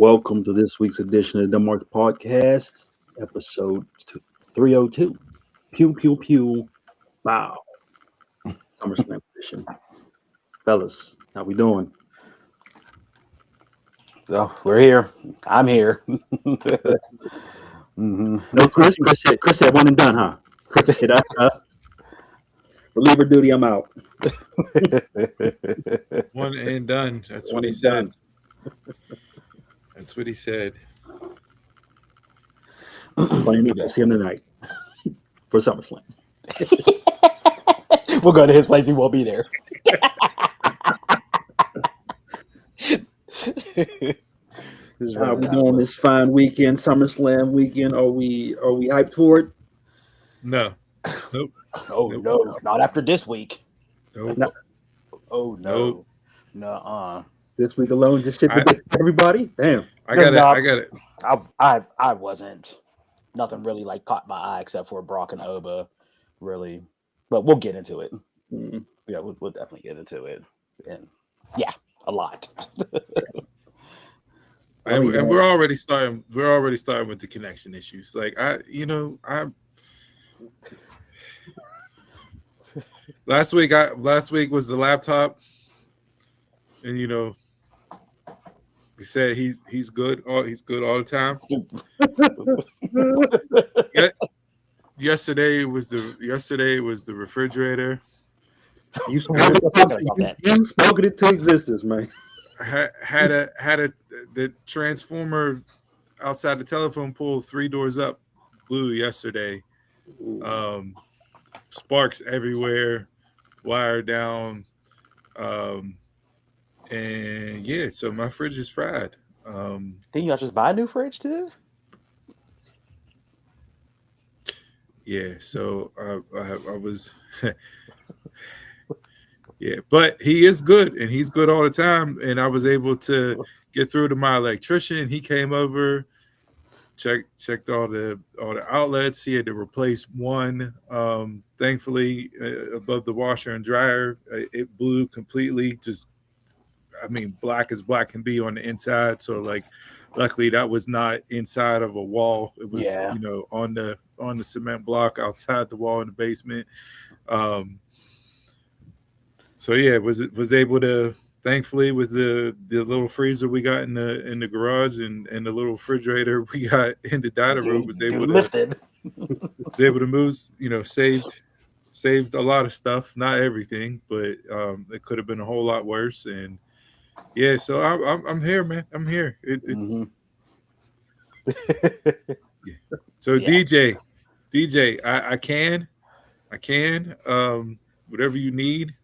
Welcome to this week's edition of the Mark Podcast, episode 302. Pew Pew Pew Bow. SummerSlam edition. Fellas, how we doing? So we're here. I'm here. No, Chris. Chris said one and done, huh? Chris said, reliever duty, I'm out. One and done. That's One what he and said. done. That's what he said. See him tonight for SummerSlam. We'll go to his place. He won't be there. How we doing this fine weekend, SummerSlam weekend? Are we hyped for it? No. Nope. Oh no, not after this week. Nope. No. Oh no, no. This week alone, just shit to everybody. Damn. I got it. I wasn't. Nothing really like caught my eye except for Brock and Oba, really. But we'll get into it. Mm. Yeah, we'll definitely get into it. And yeah, a lot. And we're already starting. We're already starting with the connection issues. Like last week was the laptop, and he said he's good. He's good all the time. Yesterday was the refrigerator. You spoke it into existence, man. Had the transformer outside the telephone pole 3 doors up blew yesterday. Sparks everywhere, wire down, and yeah, so my fridge is fried. Didn't y'all just buy a new fridge too? Yeah, so I was yeah, but he is good, and he's good all the time. And I was able to get through to my electrician. He came over, checked all the outlets. He had to replace one. Thankfully, above the washer and dryer, it blew completely. Black as black can be on the inside. So luckily that was not inside of a wall. It was on the cement block outside the wall in the basement. So yeah, was able to, thankfully, with the little freezer we got in the garage and the little refrigerator we got in the dining room, was able to move, saved a lot of stuff, not everything, but it could have been a whole lot worse. And yeah, so I'm here, man. I'm here. It's yeah. So yeah. DJ, I can whatever you need.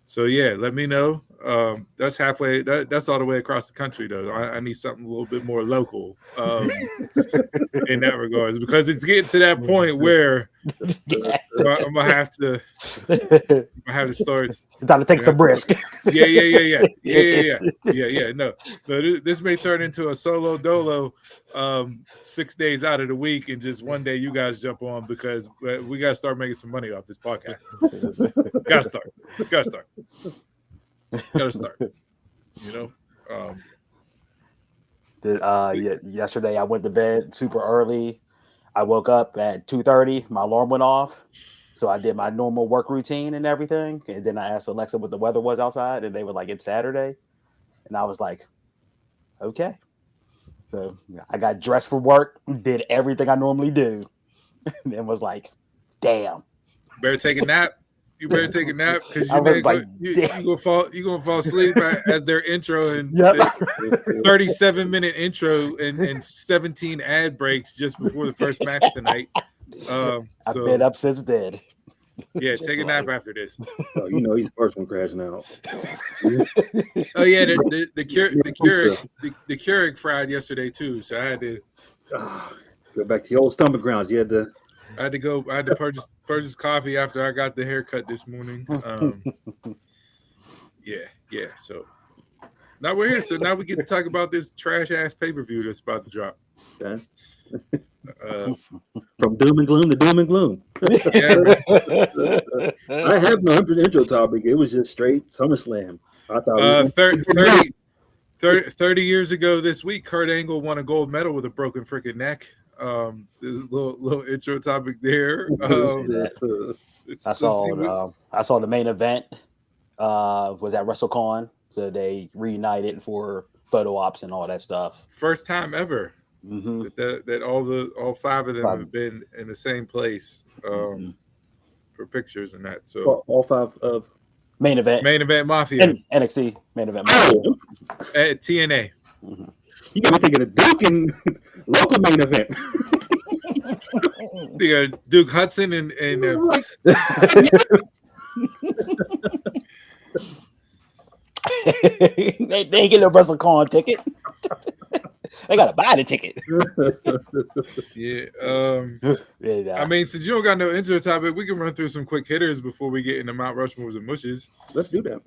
So yeah, let me know. That's halfway. That's all the way across the country, though. I need something a little bit more local in that regards, because it's getting to that point where I'm gonna have to start. Time to take some risk. Yeah. No, this may turn into a solo dolo 6 days out of the week, and just one day you guys jump on, because we gotta start making some money off this podcast. Gotta start. Yesterday I went to bed super early. I woke up at 2:30. My alarm went off, so I did my normal work routine and everything. And then I asked Alexa what the weather was outside, and they were like, "It's Saturday," and I was like, "Okay." So I got dressed for work, did everything I normally do, and then was like, "Damn." Better take a nap. You better take a nap, because you're gonna fall asleep as their intro, and 37-minute intro and 17 ad breaks just before the first match tonight. I've been up since then. Yeah, take a nap after this. Oh, he's the first one crashing out. Oh yeah, the Keurig fried yesterday too, so I had to go back to the old stomping grounds. You had to. I had to purchase coffee after I got the haircut this morning. Yeah. So now we're here. So now we get to talk about this trash ass pay-per-view that's about to drop. From doom and gloom to doom and gloom. Yeah, I have no intro topic. It was just straight SummerSlam. I thought 30 years ago this week, Kurt Angle won a gold medal with a broken freaking neck. There's a little intro topic there. I saw the main event was at WrestleCon, so they reunited for photo ops and all that stuff. First time ever that all five of them have been in the same place for pictures and that. So all five of main event Mafia, NXT main event Mafia. At TNA. You got me thinking of Duke and local main event. Duke Hudson and they ain't get a WrestleCon ticket. They gotta buy the ticket. Yeah. I mean, since you don't got no intro topic, we can run through some quick hitters before we get into Mount Rushmores and Mushes. Let's do that.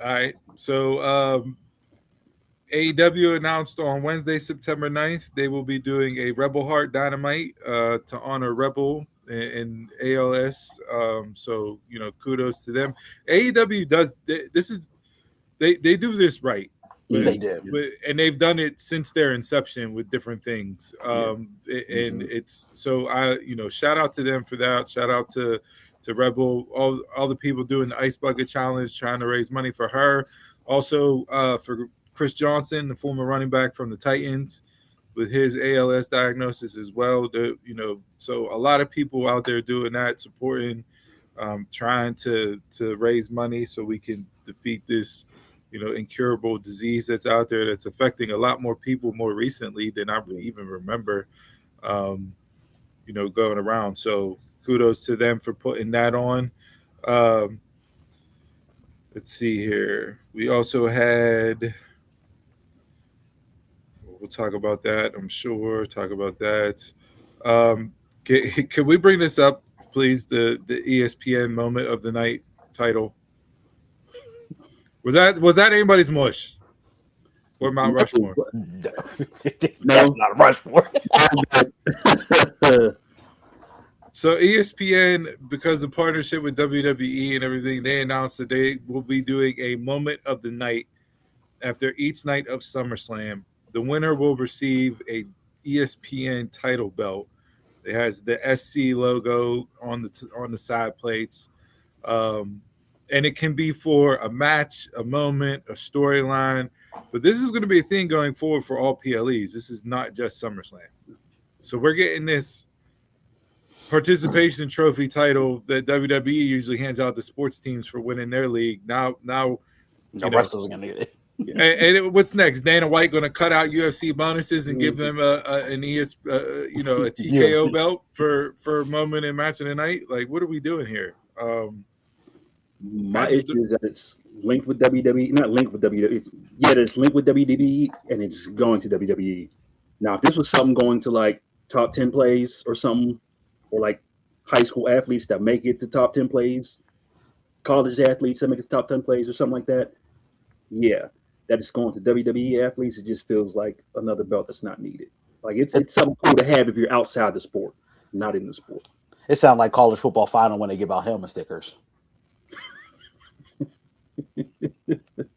All right. So AEW announced on Wednesday, September 9th, they will be doing a Rebel Heart Dynamite to honor Rebel and ALS. So, kudos to them. AEW does this. They do this right. They do. And they've done it since their inception with different things. And it's so shout out to them for that. Shout out to Rebel, all the people doing the Ice Bucket Challenge, trying to raise money for her. Also for Chris Johnson, the former running back from the Titans, with his ALS diagnosis as well. So a lot of people out there doing that, supporting, trying to raise money so we can defeat this incurable disease that's out there that's affecting a lot more people more recently than I even remember, going around. So kudos to them for putting that on. Let's see here. We also had, we'll talk about that, I'm sure, talk about that. Can we bring this up, please, the ESPN Moment of the Night title? Was that anybody's mush or Mount Rushmore? No. That's not Rushmore. So ESPN, because of partnership with WWE and everything, they announced that they will be doing a Moment of the Night after each night of SummerSlam. The winner will receive a ESPN title belt. It has the SC logo on the side plates. And it can be for a match, a moment, a storyline. But this is going to be a thing going forward for all PLEs. This is not just SummerSlam. So we're getting this participation trophy title that WWE usually hands out to sports teams for winning their league. Now the wrestlers are going to get it. And what's next? Dana White going to cut out UFC bonuses and give them a TKO belt for moment and match of the night? Like, what are we doing here? My issue is that it's linked with WWE, not linked with WWE. It's linked with WWE and it's going to WWE. Now, if this was something going to like top 10 plays or something, or like high school athletes that make it to top 10 plays, college athletes that make it to top 10 plays or something like that, yeah, that it's going to WWE athletes, it just feels like another belt that's not needed. Like it's something cool to have if you're outside the sport, not in the sport. It sounds like college football final when they give out helmet stickers.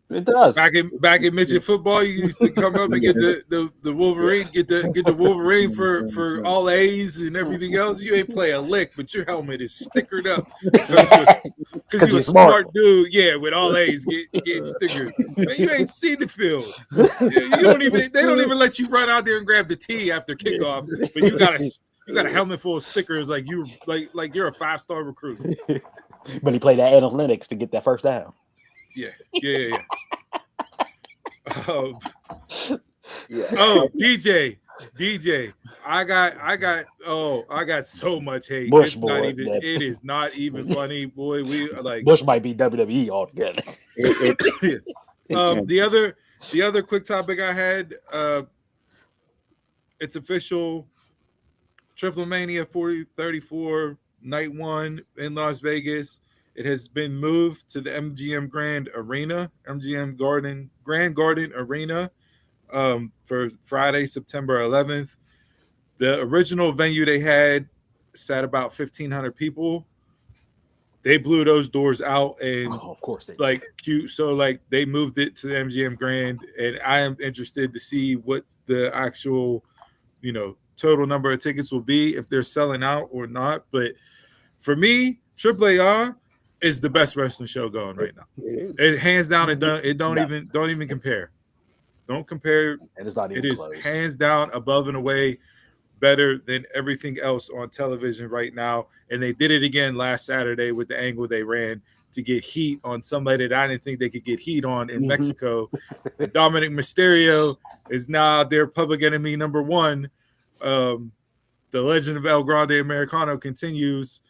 It does. Back in midget football, you used to come up and get the Wolverine, get the Wolverine for all A's and everything else. You ain't play a lick, but your helmet is stickered up because you're a smart dude. Yeah, with all A's getting stickers. Man, you ain't seen the field. You don't even. They don't even let you run out there and grab the tee after kickoff. But you got a helmet full of stickers like you're a 5-star recruit. But he played that analytics to get that first down. Yeah. Oh, DJ, I got so much hate. It is not even funny, boy. We like Bush might be WWE altogether. The other quick topic I had, it's official. Triple Mania 34 night 1 in Las Vegas. It has been moved to the MGM Grand Garden Arena for Friday, September 11th. The original venue they had sat about 1,500 people. they blew those doors out, and of course they like cute. So like they moved it to the MGM Grand, and I am interested to see what the actual, total number of tickets will be, if they're selling out or not. But for me, AAA is the best wrestling show going right now. It hands down. It don't even compare. Don't compare. And it's not even It is close. hands down, above and away, better than everything else on television right now. And they did it again last Saturday with the angle they ran to get heat on somebody that I didn't think they could get heat on in Mexico. And Dominic Mysterio is now their public enemy number one. The legend of El Grande Americano continues.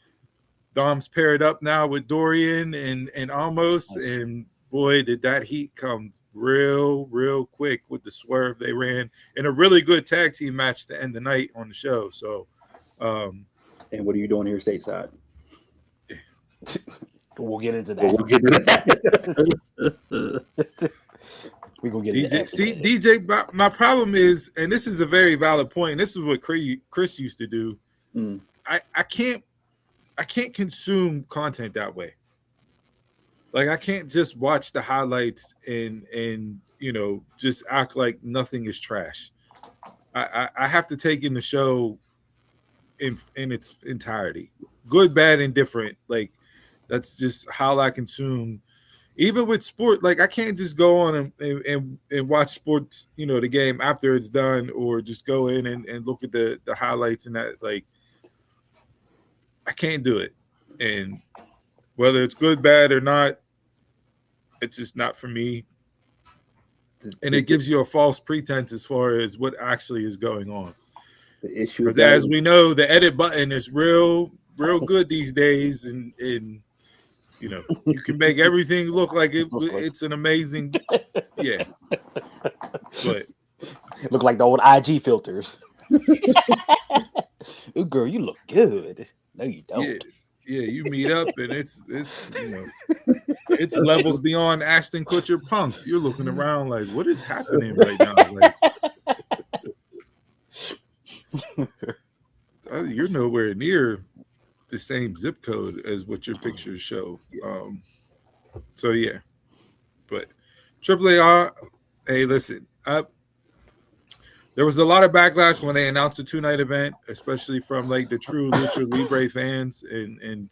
Dom's paired up now with Dorian and Almost, and boy, did that heat come real quick with the swerve they ran in a really good tag team match to end the night on the show. So, and what are you doing here stateside? We'll get into that. We'll get into that. We gonna get DJ. into that. See, DJ, my problem is, and this is a very valid point, and this is what Chris used to do. I can't consume content that way. Like, I can't just watch the highlights and just act like nothing is trash. I have to take in the show in its entirety, good, bad, and different. Like, that's just how I consume. Even with sport, like, I can't just go on and watch sports, the game after it's done, or just go in and look at the highlights and that. Like, I can't do it. And whether it's good, bad, or not, it's just not for me. And it gives you a false pretense as far as what actually is going on. The issue, because as we know, the edit button is real good these days, and you can make everything look like it's an amazing, yeah. But look like the old IG filters. Ooh, girl, you look good. No, you don't. Yeah, you meet up and it's it's levels beyond Ashton Kutcher punked. You're looking around like, what is happening right now? Like, you're nowhere near the same zip code as what your pictures show. So yeah, but AAA, hey, listen, there was a lot of backlash when they announced a 2-night event, especially from like the true Lucha Libre fans and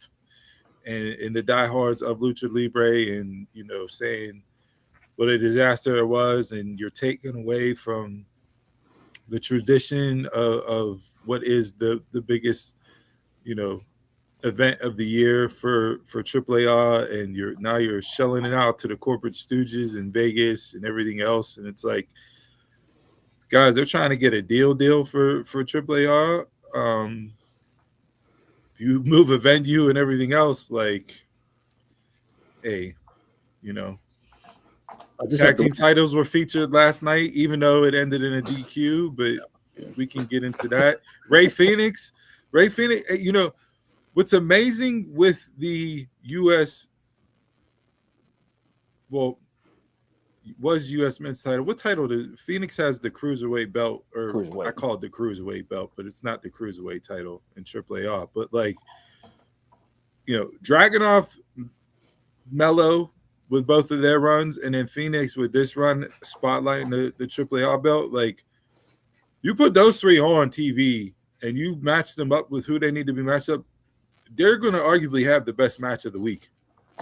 the diehards of Lucha Libre, and saying what a disaster it was, and you're taken away from the tradition of what is the biggest event of the year for AAA, and you're shelling it out to the corporate stooges in Vegas and everything else, and it's like, guys, they're trying to get a deal for AAA. If you move a venue and everything else, like, hey, tag team titles were featured last night, even though it ended in a DQ, but we can get into that. Ray Phoenix, what's amazing with the U.S. was U.S. men's title. What title did Phoenix has? The cruiserweight belt, or I call it the cruiserweight belt, but it's not the cruiserweight title in AAA. But like, Dragunov, Mello with both of their runs, and then Phoenix with this run spotlighting the AAA belt. Like, you put those three on TV and you match them up with who they need to be matched up, they're going to arguably have the best match of the week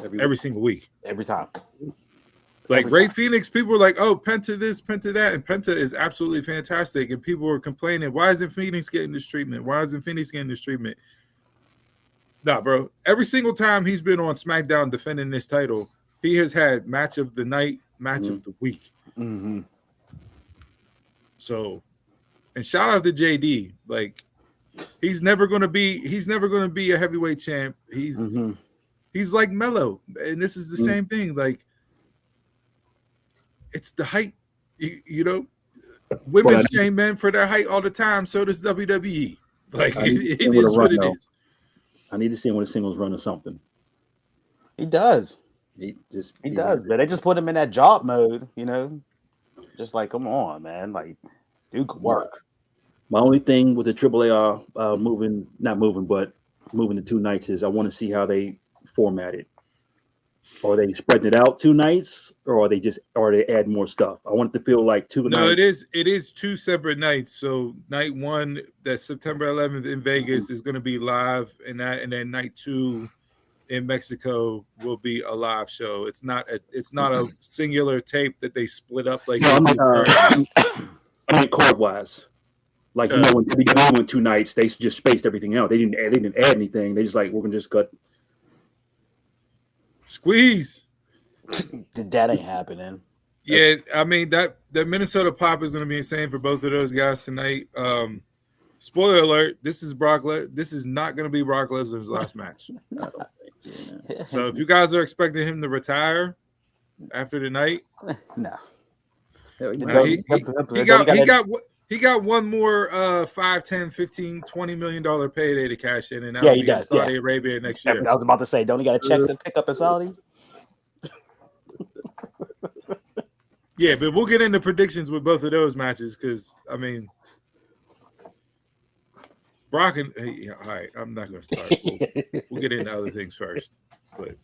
every single week, every time. Like Ray Phoenix, people were like, "Oh, Penta this, Penta that," and Penta is absolutely fantastic. And people were complaining, "Why isn't Phoenix getting this treatment? Why isn't Phoenix getting this treatment?" Nah, bro. Every single time he's been on SmackDown defending this title, he has had match of the night, match of the week. Mm-hmm. So, and shout out to JD. Like, he's never gonna be a heavyweight champ. He's like Mello, and this is the same thing. Like, it's the height, women's shame men for their height all the time. So does WWE. Like, it is what it is. I need to see him with a singles run or something. He does. He does. But they just put him in that job mode, Just like, come on, man. Like, dude could work. My only thing with the AAA moving to 2 nights is I want to see how they formatted? Are they spreading it out 2 nights, or are they add more stuff? I want it to feel like 2 No, nights. it is 2 separate nights. So night 1, that's September 11th in Vegas, is going to be live, and then night 2 in Mexico will be a live show. It's not a singular tape that they split up like. No, I mean chord wise. Like when WWE went 2 nights, they just spaced everything out. They didn't add anything. They just like, we're gonna just cut. Squeeze. That ain't happening. Yeah, I mean that Minnesota Pop is going to be insane for both of those guys tonight. Spoiler alert: this is This is not going to be Brock Lesnar's last match. So if you guys are expecting him to retire after the night, no. He got one more 5, 10, 15, $20 million payday to cash in, and he does. Saudi Arabia next year. I was about to say, don't he got a check to pick up in Saudi? Yeah, but we'll get into predictions with both of those matches because I mean, Brock and all right, I'm not going to start. We'll get into other things first, but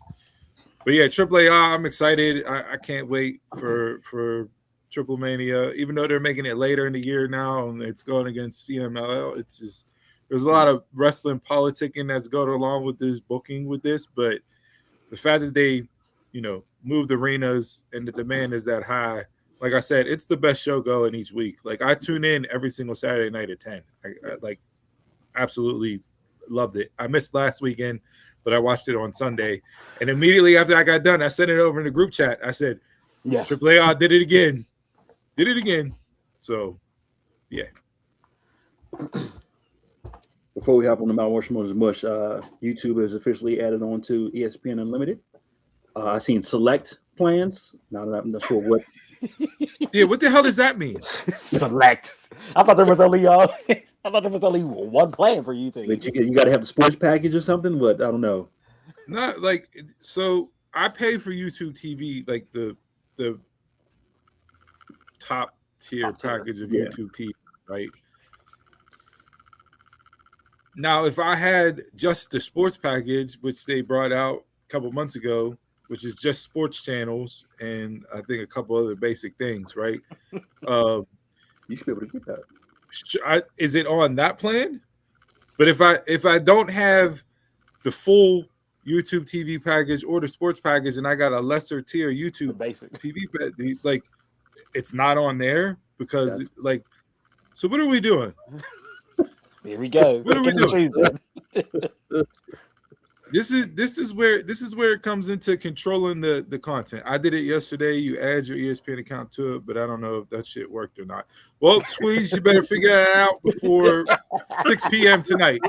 yeah, AAA. I'm excited. I can't wait for Triple Mania, even though they're making it later in the year now, and it's going against CMLL. It's just there's a lot of wrestling politicking that's going along with this booking with this, but the fact that they, moved arenas and the demand is that high. Like I said, it's the best show going each week. Like I tune in every single Saturday night at 10. I like absolutely loved it. I missed last weekend, but I watched it on Sunday. And immediately after I got done, I sent it over in the group chat. I said, yes, AAA did it again. Did it again. So, yeah. Before we hop on the Mount Rushmore's Mush, YouTube is officially added on to ESPN Unlimited. I've seen select plans. I'm not sure what. Yeah, what the hell does that mean? Select. I thought there was only one plan for YouTube. But you got to have the sports package or something. But I don't know. Not like so. I pay for YouTube TV, like the top tier package of YouTube TV, right? Now, if I had just the sports package, which they brought out a couple months ago, which is just sports channels and I think a couple other basic things, right? You should be able to get that. Is it on that plan? But if I don't have the full YouTube TV package or the sports package, and I got a lesser tier YouTube basic TV package, like it's not on there because so what are we doing? Here we go. What are we doing? This is where it comes into controlling the content. I did it yesterday. You add your ESPN account to it, but I don't know if that shit worked or not. Well, Squeeze, you better figure it out before 6 p.m. tonight.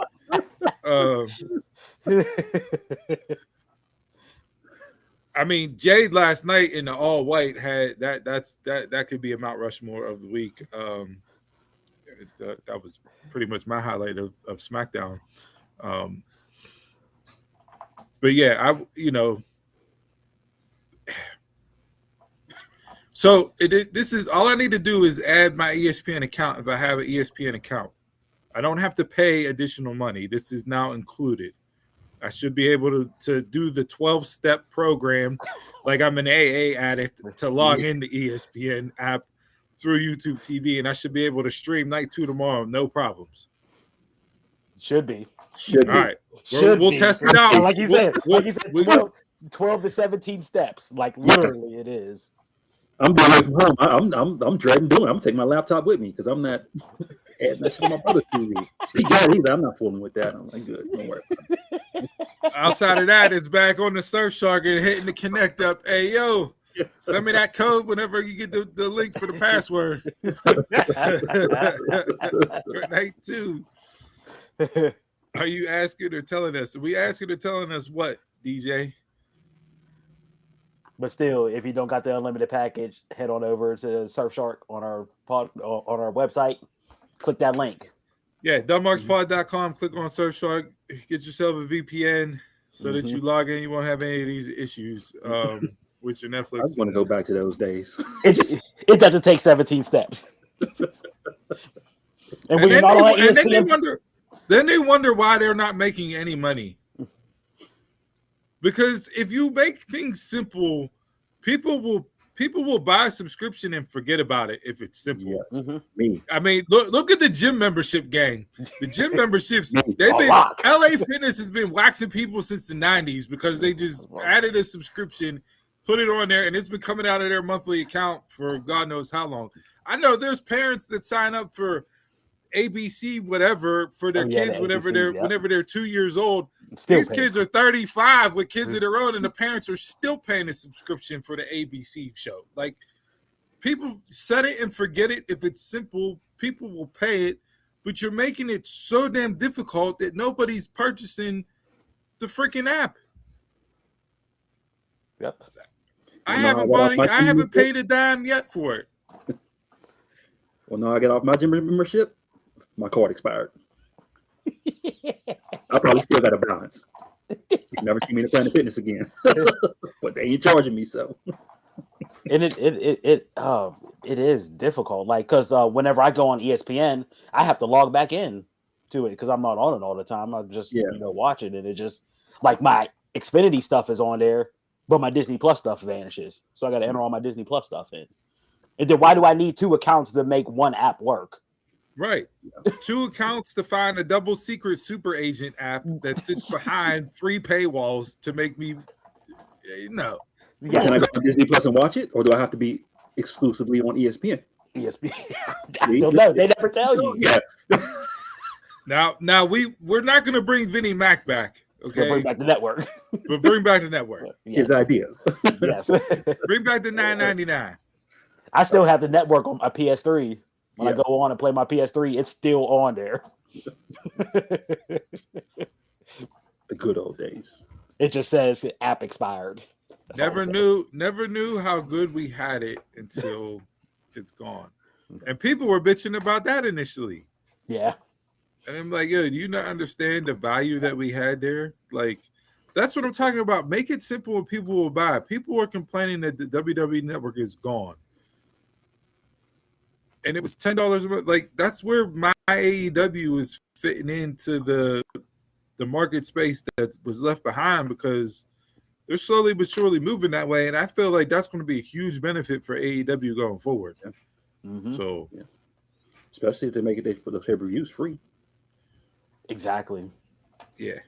I mean, Jade last night in the all white had that could be a Mount Rushmore of the week. That was pretty much my highlight of SmackDown. But yeah, so this is all I need to do is add my ESPN account if I have an ESPN account. I don't have to pay additional money. This is now included. I should be able to do the 12-step program like I'm an AA addict to log in the ESPN app through YouTube TV, and I should be able to stream night 2 tomorrow, no problems. Should be. All right. We'll test it out. Like you said, 12 to 17 steps. Like literally it is. I'm doing it from home. I'm dreading doing it. I'm taking my laptop with me because I'm not adding that to my brother's TV. He got it either. I'm not fooling with that. I'm like, good. Don't worry about it. Outside of that, it's back on the Surfshark and hitting the connect up. Hey, yo, send me that code whenever you get the link for the password. For night 2. Are you asking or telling us? Are we asking or telling us what, DJ? But still, if you don't got the unlimited package, head on over to Surfshark on our website. Click that link. Yeah, DunmarksPod.com. Click on Surfshark. Get yourself a VPN so that you log in. You won't have any of these issues with your Netflix. I just want to go back to those days. It doesn't take 17 steps. Then they wonder why they're not making any money. Because if you make things simple, people will buy a subscription and forget about it if it's simple. Yeah. Mm-hmm. Me. I mean, look at the gym membership gang. The gym memberships, they've A been lot. LA Fitness has been waxing people since the 90s because they just added a subscription, put it on there, and it's been coming out of their monthly account for God knows how long. I know there's parents that sign up for ABC whatever for their kids the whenever ABC, whenever they're 2 years old. Still These paying. kids are 35 with kids of their own, and the parents are still paying a subscription for the ABC show. Like, people set it and forget it. If it's simple, people will pay it, but you're making it so damn difficult that nobody's purchasing the freaking app. Yep. I haven't paid a dime yet for it. Well, now I get off my gym membership, my card expired. I probably still got a balance. You never see me in Planet Fitness again. But they ain't charging me, so. And it is difficult, like, because whenever I go on ESPN, I have to log back in to it because I'm not on it all the time. I just watch it, and it just, like, my Xfinity stuff is on there, but my Disney Plus stuff vanishes. So I got to enter all my Disney Plus stuff in. And then why do I need 2 accounts to make one app work? Right. 2 accounts to find a double secret super agent app that sits behind 3 paywalls to make me no. Yes. Can I go to Disney Plus and watch it, or do I have to be exclusively on ESPN? ESPN. I don't know. They never tell you. Yeah. Now we're not going to bring Vinnie Mac back. Okay. We'll bring back the network. But bring back the network. Yes. His ideas. Yes. Bring back the $9.99. I still have the network on my PS3. When I go on and play my PS3, it's still on there. The good old days. It just says app expired. Never knew how good we had it until it's gone. And people were bitching about that initially. Yeah. And I'm like, yo, do you not understand the value that we had there? Like, that's what I'm talking about. Make it simple and people will buy it. People are complaining that the WWE network is gone. And it was $10 a month. Like, that's where my AEW is fitting into the market space that was left behind, because they're slowly but surely moving that way. And I feel like that's going to be a huge benefit for AEW going forward. Yeah. Mm-hmm. So, especially if they make it for the pay-per-views free. Exactly. Yeah.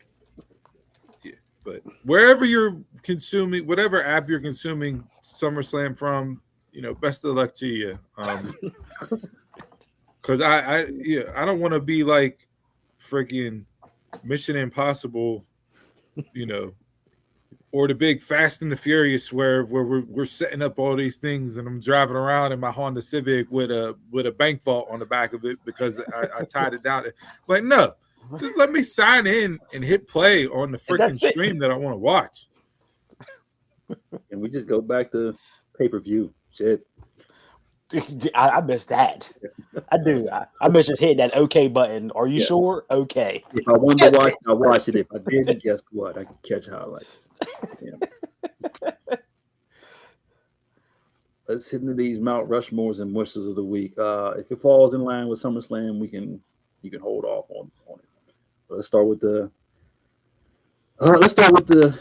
But wherever you're consuming, whatever app you're consuming SummerSlam from, best of luck to you. Because I don't want to be like freaking Mission Impossible, or the big Fast and the Furious where we're setting up all these things and I'm driving around in my Honda Civic with a bank vault on the back of it because I tied it down. Like, no, just let me sign in and hit play on the freaking stream that I want to watch. And we just go back to pay-per-view. Shit. I miss that. I do. I miss just hitting that OK button. Are you sure? Okay. If I wanted to watch, I watched it. If I didn't, guess what? I can catch highlights. Yeah. Let's hit into these Mount Rushmores and wishes of the week. If it falls in line with SummerSlam, you can hold off on it. But let's start with the. Let's start with the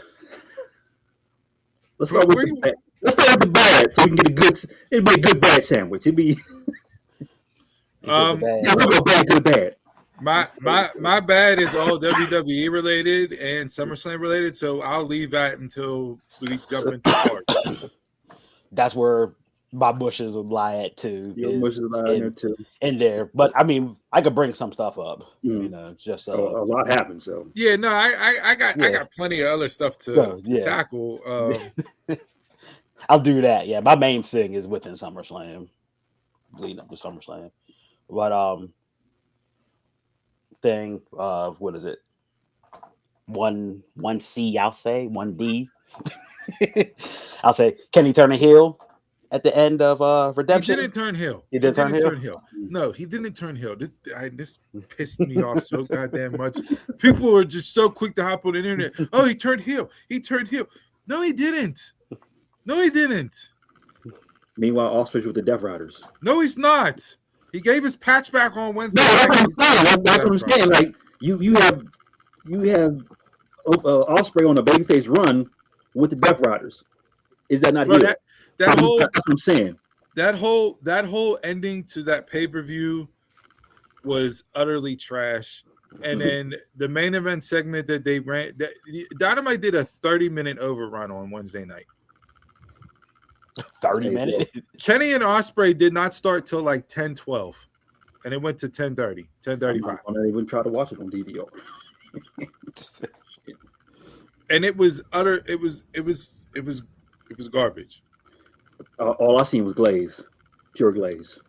bad, so we can get it'll be a good bad sandwich. It'll be we'll go bad, good, bad. My bad is all WWE related and SummerSlam related, so I'll leave that until we jump into part. That's where my bushes will lie at too. Your bushes lie in there too. In there, but I mean, I could bring some stuff up. Just a lot happens. So yeah, no, I got plenty of other stuff to tackle. I'll do that. Yeah, my main thing is within SummerSlam, leading up to SummerSlam. But what is it? 1C, I'll say 1D. I'll say, can he turn a heel at the end of Redemption? He didn't turn heel. He didn't turn heel. No, he didn't turn heel. This pissed me off so goddamn much. People are just so quick to hop on the internet. Oh, he turned heel. He turned heel. No, he didn't. Meanwhile, Ostrich with the Death Riders. No, he's not. He gave his patch back on Wednesday. No, that's what I'm saying. Like you have Osprey on a babyface run with the Death Riders. Is that not Bro, heel? that whole That's what I'm saying. that whole ending to that pay-per-view was utterly trash. And then the main event segment that they ran, Dynamite did a 30-minute overrun on Wednesday night. 30 minutes. Kenny and Osprey did not start till like 10:12, and it went to 10:30, 10:35. I'm not even try to watch it on DVR. And it was garbage. All I seen was glaze, pure glaze.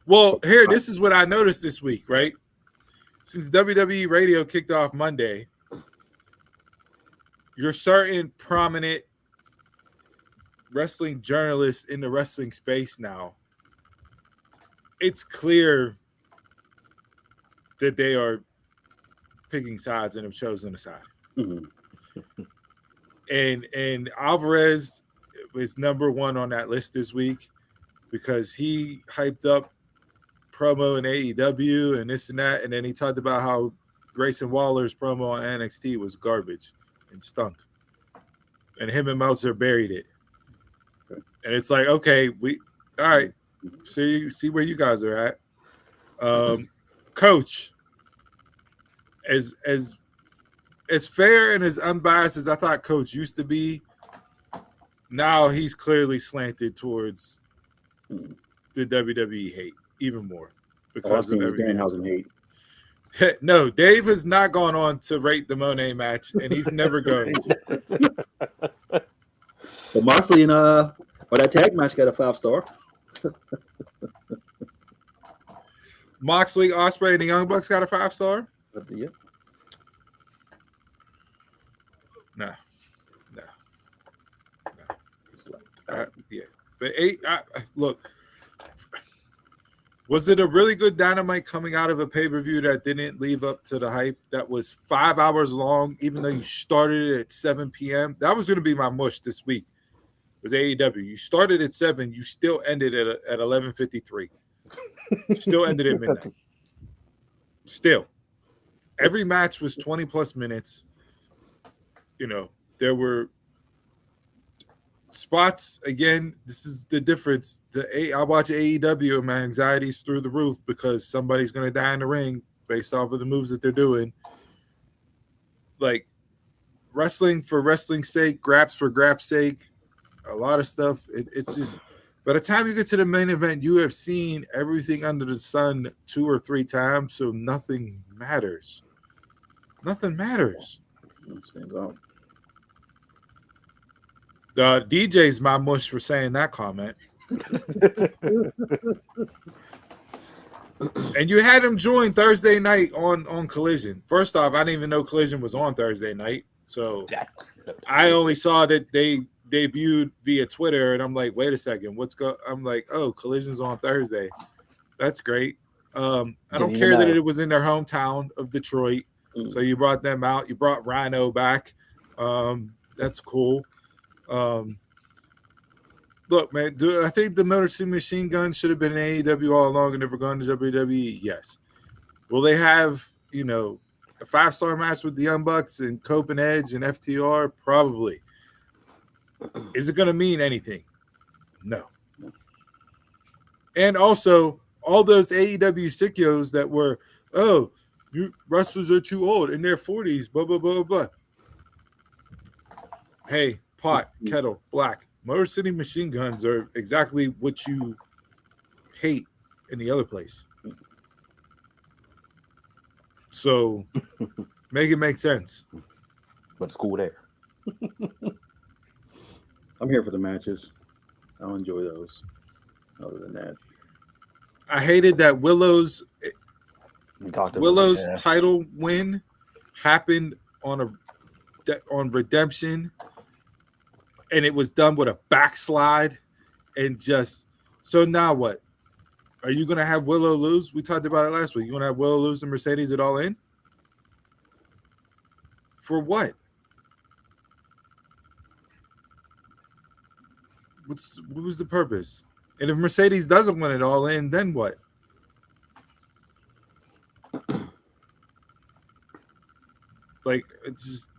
Well, here, this is what I noticed this week, right? Since WWE Radio kicked off Monday, you're certain prominent wrestling journalists in the wrestling space now. It's clear that they are picking sides and have chosen a side. Mm-hmm. And Alvarez was number one on that list this week because he hyped up promo in AEW and this and that, and then he talked about how Grayson Waller's promo on NXT was garbage and stunk, and him and Meltzer buried it. And it's like, okay, all right, see where you guys are at. Coach, as fair and as unbiased as I thought Coach used to be, now he's clearly slanted towards the WWE hate even more because of everything. Hate. No, Dave has not gone on to rate the Monet match, and he's never going to. But Moxley and that tag match got a 5-star. Moxley, Osprey, and the Young Bucks got a 5-star. Yeah. No. Yeah, but look. Was it a really good Dynamite coming out of a pay-per-view that didn't live up to the hype? That was 5 hours long, even though you started it at 7 p.m. That was going to be my mush this week. Was AEW. You started at 7, you still ended at 11:53. Still ended at midnight. Still. Every match was 20 plus minutes. You know, there were spots. Again, this is the difference. I watch AEW and my anxiety's through the roof because somebody's going to die in the ring based off of the moves that they're doing. Like wrestling for wrestling's sake, graps for grap's sake, a lot of stuff. It's just by the time you get to the main event, you have seen everything under the sun 2 or 3 times, so nothing matters. Nothing matters. DJ's my mush for saying that comment. And you had him join Thursday night on Collision. First off, I didn't even know Collision was on Thursday night. So I only saw that they debuted via Twitter, and I'm like, wait a second, I'm like, oh, Collision's on Thursday. That's great. I don't care that it was in their hometown of Detroit. So you brought them out. You brought Rhino back. That's cool. Look, man, do I think the Motor City Machine Gun should have been in AEW all along and never gone to WWE? Yes. Will they have, a 5-star match with the Young Bucks and Cope and Edge and FTR? Probably. Is it going to mean anything? No. And also, all those AEW sickos that were, you wrestlers are too old in their 40s, blah, blah, blah, blah. Hey, pot, kettle, black. Motor City Machine Guns are exactly what you hate in the other place. So make it make sense. But it's cool there. I'm here for the matches. I'll enjoy those. Other than that, I hated that Willow's yeah. title win happened on Redemption, and it was done with a backslide, and just so now what? Are you going to have Willow lose? We talked about it last week. You going to have Willow lose to Mercedes at All In? For what? What was the purpose? And if Mercedes doesn't win it All In, then what? Like, it's just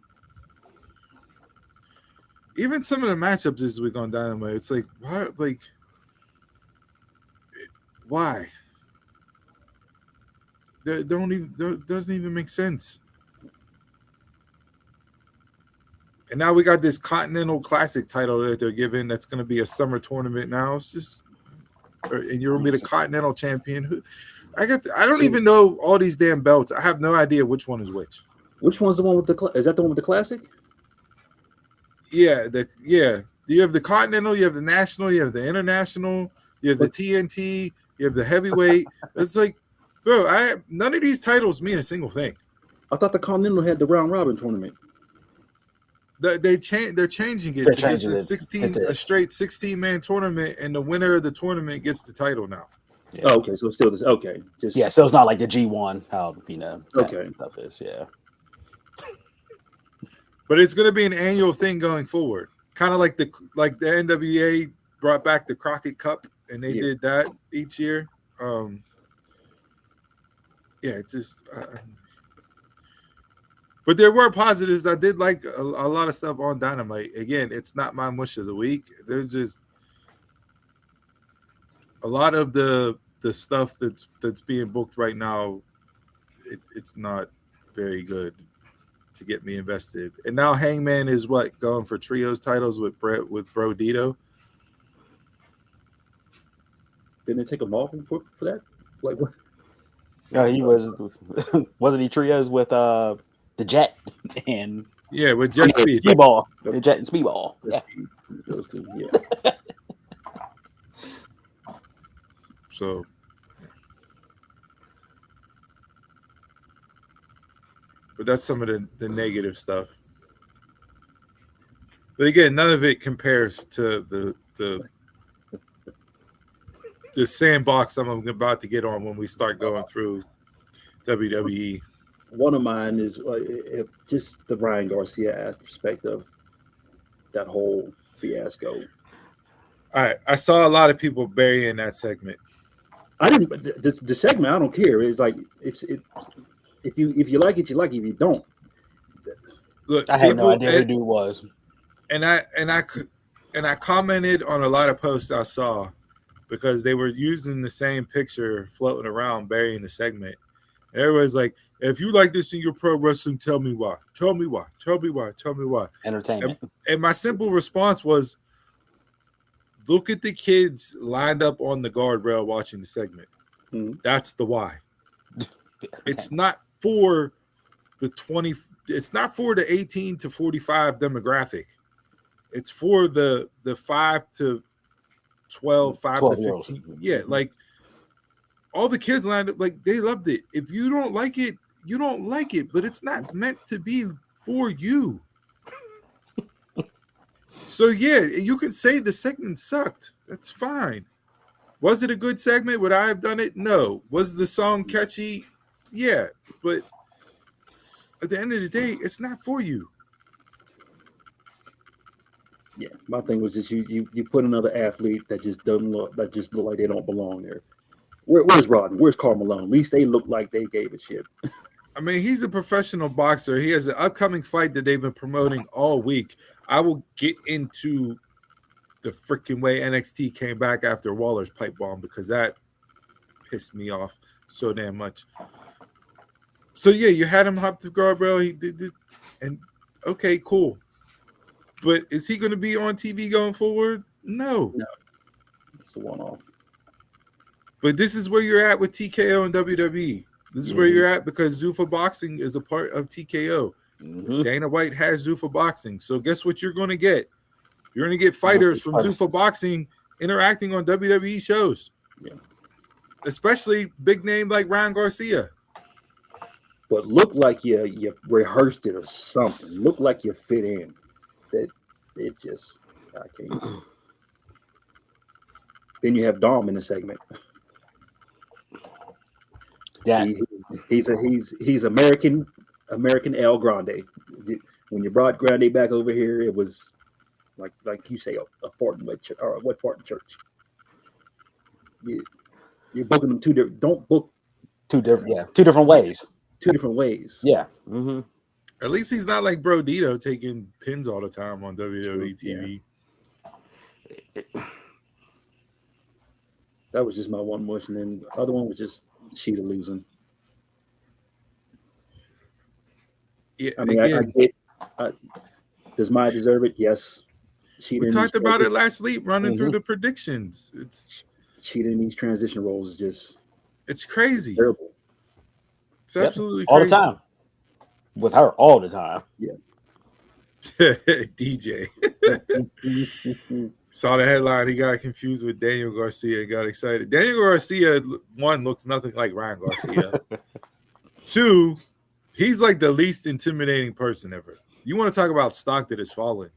even some of the matchups this week on Dynamite, it's like why? Like why? Doesn't even make sense. And now we got this Continental Classic title that they're giving. That's going to be a summer tournament now. It's just, and you're going to be the Continental champion. I don't even know all these damn belts. I have no idea which one is which. Which one's the one with the? Is that the one with the classic? Yeah, You have the Continental, you have the National, you have the International, you have the TNT, you have the Heavyweight. It's like, bro, none of these titles mean a single thing. I thought the Continental had the round robin tournament. They're changing it to just a straight 16-man tournament, and the winner of the tournament gets the title now. Yeah. Oh, okay, so it's still this. Okay, so it's not like the G1, how okay stuff is, yeah. But it's going to be an annual thing going forward, kind of like the NWA brought back the Crockett Cup, and they did that each year. It's just. But there were positives. I did like a lot of stuff on Dynamite. Again, it's not my mush of the week. There's just a lot of the stuff that's being booked right now. It's not very good to get me invested. And now Hangman is going for trios titles with Bro Dito. Didn't they take him off for that? Like what? No, he wasn't he trios with the Jet and with Jet Speed, Speedball, the Jet and Speedball. Yeah, those two. Yeah. So, but that's some of the negative stuff. But again, none of it compares to the sandbox I'm about to get on when we start going through WWE. One of mine is just the Ryan Garcia aspect of that whole fiasco. All right, I saw a lot of people burying that segment. I didn't. The segment, I don't care. It's like if you like it, you like it. If you don't, look, I had no idea who dude was. And I commented on a lot of posts I saw because they were using the same picture floating around burying the segment. And everybody's like, if you like this in your pro wrestling, tell me why. Tell me why. Tell me why. Tell me why. Entertainment. And my simple response was, look at the kids lined up on the guardrail watching the segment. Mm-hmm. That's the why. It's not for the 20. It's not for the 18 to 45 demographic. It's for the 5 to 12, 5 to 15. Yeah, like all the kids lined up, like they loved it. If you don't like it, you don't like it, but it's not meant to be for you. So yeah, you can say the segment sucked. That's fine. Was it a good segment? Would I have done it? No. Was the song catchy? Yeah, but at the end of the day, it's not for you. Yeah, my thing was just you put another athlete that just look like they don't belong there. Where's Rodney? Where's Karl Malone? At least they look like they gave a shit. I mean, he's a professional boxer. He has an upcoming fight that they've been promoting all week. I will get into the freaking way NXT came back after Waller's pipe bomb because that pissed me off so damn much. So yeah, you had him hop the guardrail. He did it, and okay, cool. But is he going to be on TV going forward? No. It's a one-off. But this is where you're at with TKO and WWE. This is where you're at because Zuffa Boxing is a part of TKO. Mm-hmm. Dana White has Zuffa Boxing. So guess what you're going to get? You're going to get fighters from Zuffa Boxing interacting on WWE shows. Yeah. Especially big name like Ryan Garcia. But look like you rehearsed it or something. Look like you fit in. That it just I can't. Then you have Dom in the segment. Yeah, he's American El Grande. When you brought Grande back over here, it was like you say a Fortin or what Fortin church. You're booking them two different. Don't book two different ways. Two different ways. Yeah. Mm-hmm. At least he's not like Bro Dito taking pins all the time on WWE TV. That was just my one wish, and then the other one was just Sheeta losing. Yeah, I mean, again, does Maya deserve it? Yes. we talked about it last week running through the predictions. Sheeta in these transition roles is just it's crazy. terrible. It's absolutely all crazy. the time. With her all the time. Yeah. DJ. Saw the headline. He got confused with Daniel Garcia and got excited. Daniel Garcia, one, looks nothing like Ryan Garcia. Two, he's like the least intimidating person ever. You want to talk about stock that has fallen.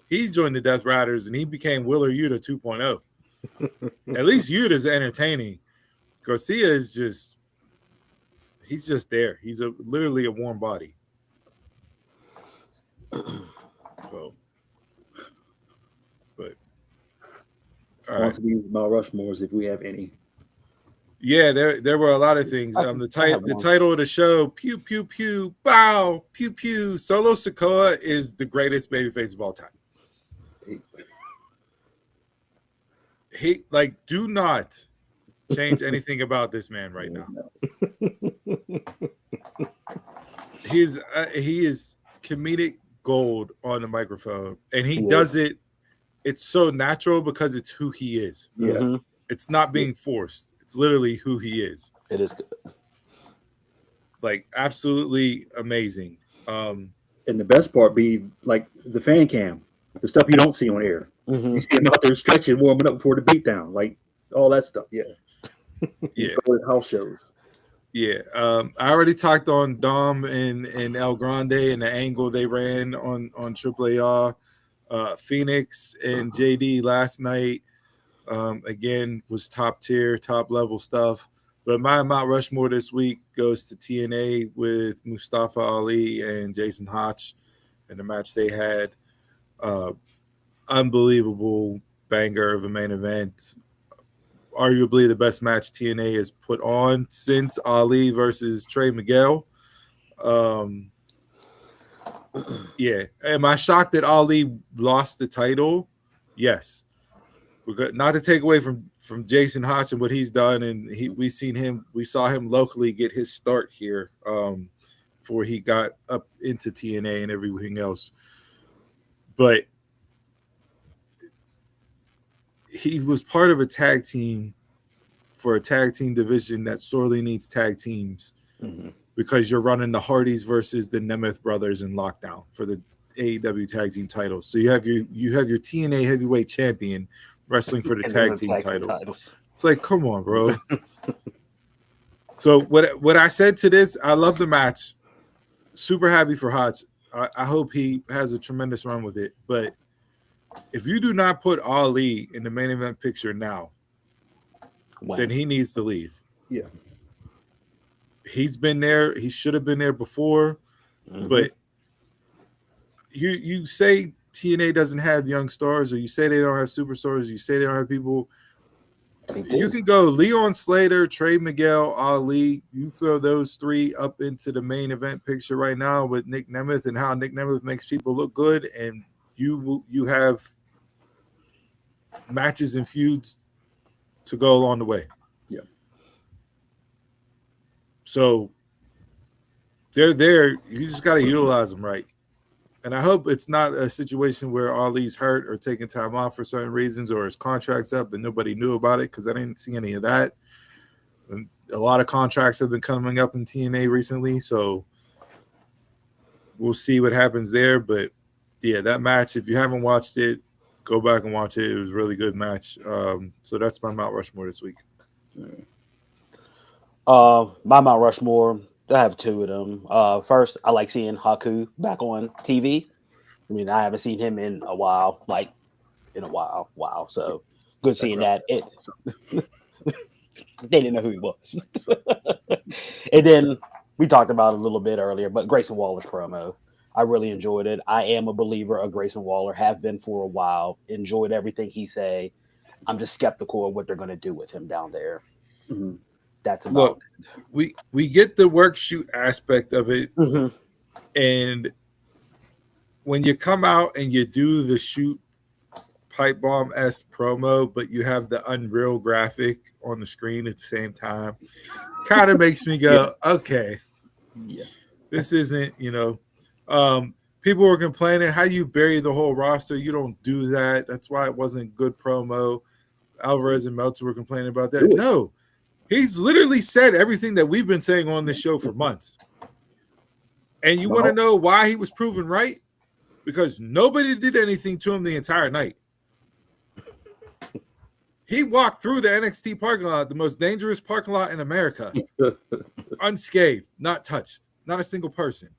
He joined the Death Riders and he became Willer Yuta 2.0. At least Yuta's entertaining. Garcia is just, he's just there. He's literally a warm body. So, but wants to be Mount Rushmore's if we have any. Yeah, there were a lot of things. The title of the show, Pew Pew Pew Bow, Pew Pew. Solo Sikoa is the greatest babyface of all time. He do not change anything about this man right now. He is comedic gold on the microphone, and he does it. It's so natural because it's who he is. Yeah, it's not being forced. It's literally who he is. It is good. Like absolutely amazing. And the best part be like the fan cam, the stuff you don't see on air. You see him out there stretching, warming up before the beatdown, like all that stuff. Yeah, yeah. House shows. Yeah, I already talked on Dom and El Grande and the angle they ran on AAA. Phoenix and JD last night, again, was top tier, top level stuff. But my Mount Rushmore this week goes to TNA with Mustafa Ali and Jason Hotch and the match they had. Unbelievable banger of a main event. Arguably the best match TNA has put on since Ali versus Trey Miguel. Yeah. Am I shocked that Ali lost the title? Yes. Not to take away from Jason Hotch and what he's done, and we saw him locally get his start here before he got up into TNA and everything else. But he was part of a tag team for a tag team division that sorely needs tag teams because you're running the Hardys versus the Nemeth brothers in Lockdown for the AEW tag team titles. So you have your TNA heavyweight champion wrestling for the tag team titles. It's like, come on, bro. So what I said to this, I love the match. Super happy for Hotch. I hope he has a tremendous run with it. But if you do not put Ali in the main event picture now, then he needs to leave. Yeah. He's been there. He should have been there before. But you say TNA doesn't have young stars, or you say they don't have superstars, you say they don't have people. You can go Leon Slater, Trey Miguel, Ali. You throw those three up into the main event picture right now with Nick Nemeth and how Nick Nemeth makes people look good, and you have matches and feuds to go along the way. Yeah. So they're there. You just got to utilize them right. And I hope it's not a situation where Ali's hurt or taking time off for certain reasons or his contract's up and nobody knew about it, because I didn't see any of that. And a lot of contracts have been coming up in TNA recently, so we'll see what happens there. But, yeah, that match, if you haven't watched it, go back and watch it. It was a really good match. So that's my Mount Rushmore this week. My Mount Rushmore, I have two of them. First, I like seeing Haku back on TV. I mean, I haven't seen him in a while. Wow. So good seeing that. They didn't know who he was. And then we talked about it a little bit earlier, but Grayson Waller's promo, I really enjoyed it. I am a believer of Grayson Waller, have been for a while. Enjoyed everything he say. I'm just skeptical of what they're going to do with him down there. That's about we get the work shoot aspect of it. And when you come out and you do the shoot pipe bomb s promo, but you have the Unreal graphic on the screen at the same time, kind of makes me go, okay, Yeah. this isn't, people were complaining how you bury the whole roster. You don't do that. That's why it wasn't good promo. Alvarez and Meltzer were complaining about that. No, he's literally said everything that we've been saying on this show for months. And you want to know why he was proven right? Because nobody did anything to him the entire night. He walked through the NXT parking lot, the most dangerous parking lot in America, unscathed, not touched, not a single person.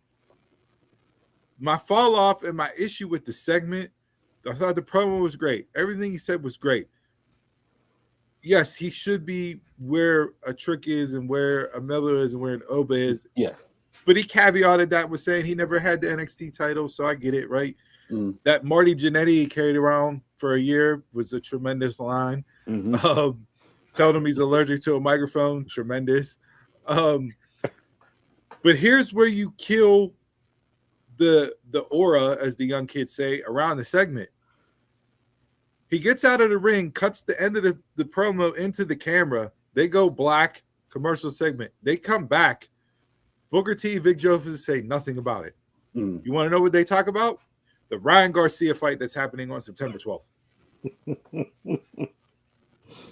My fall off and my issue with the segment, I thought the promo was great. Everything he said was great. Yes, he should be where a Trick is and where a Miller is and where an Oba is. Yeah. But he caveated that with saying he never had the NXT title, so I get it, right? That Marty Jannetty he carried around for a year was a tremendous line. Telling him he's allergic to a microphone, tremendous. But here's where you kill the aura, as the young kids say, around the segment. He gets out of the ring, cuts the end of the promo into the camera. They go black, commercial segment. They come back. Booker T, Vic Joseph say nothing about it. You want to know what they talk about? The Ryan Garcia fight that's happening on September 12th.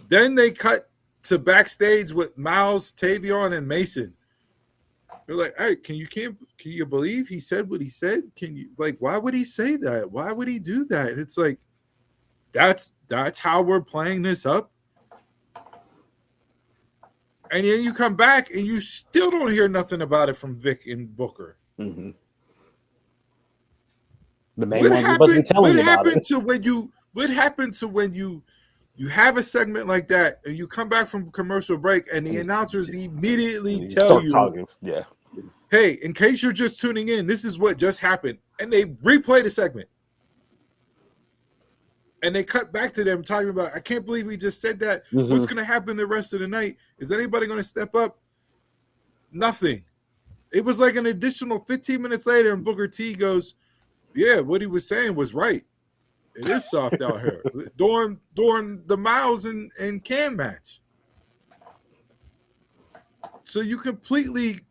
Then they cut to backstage with Miles, Tavion, and Mason. They're like, hey, can you believe he said what he said? Why would he say that? Why would he do that? It's like, that's how we're playing this up. And then you come back and you still don't hear nothing about it from Vic and Booker. The main one wasn't telling you about it. What happened to when you have a segment like that and you come back from commercial break and the announcers immediately tell you, hey, in case you're just tuning in, this is what just happened. And they replay the segment. And they cut back to them talking about, I can't believe we just said that. What's going to happen the rest of the night? Is anybody going to step up? Nothing. It was like an additional 15 minutes later, and Booker T goes, yeah, what he was saying was right. It is soft out here. During the Miles and Cam match. So you completely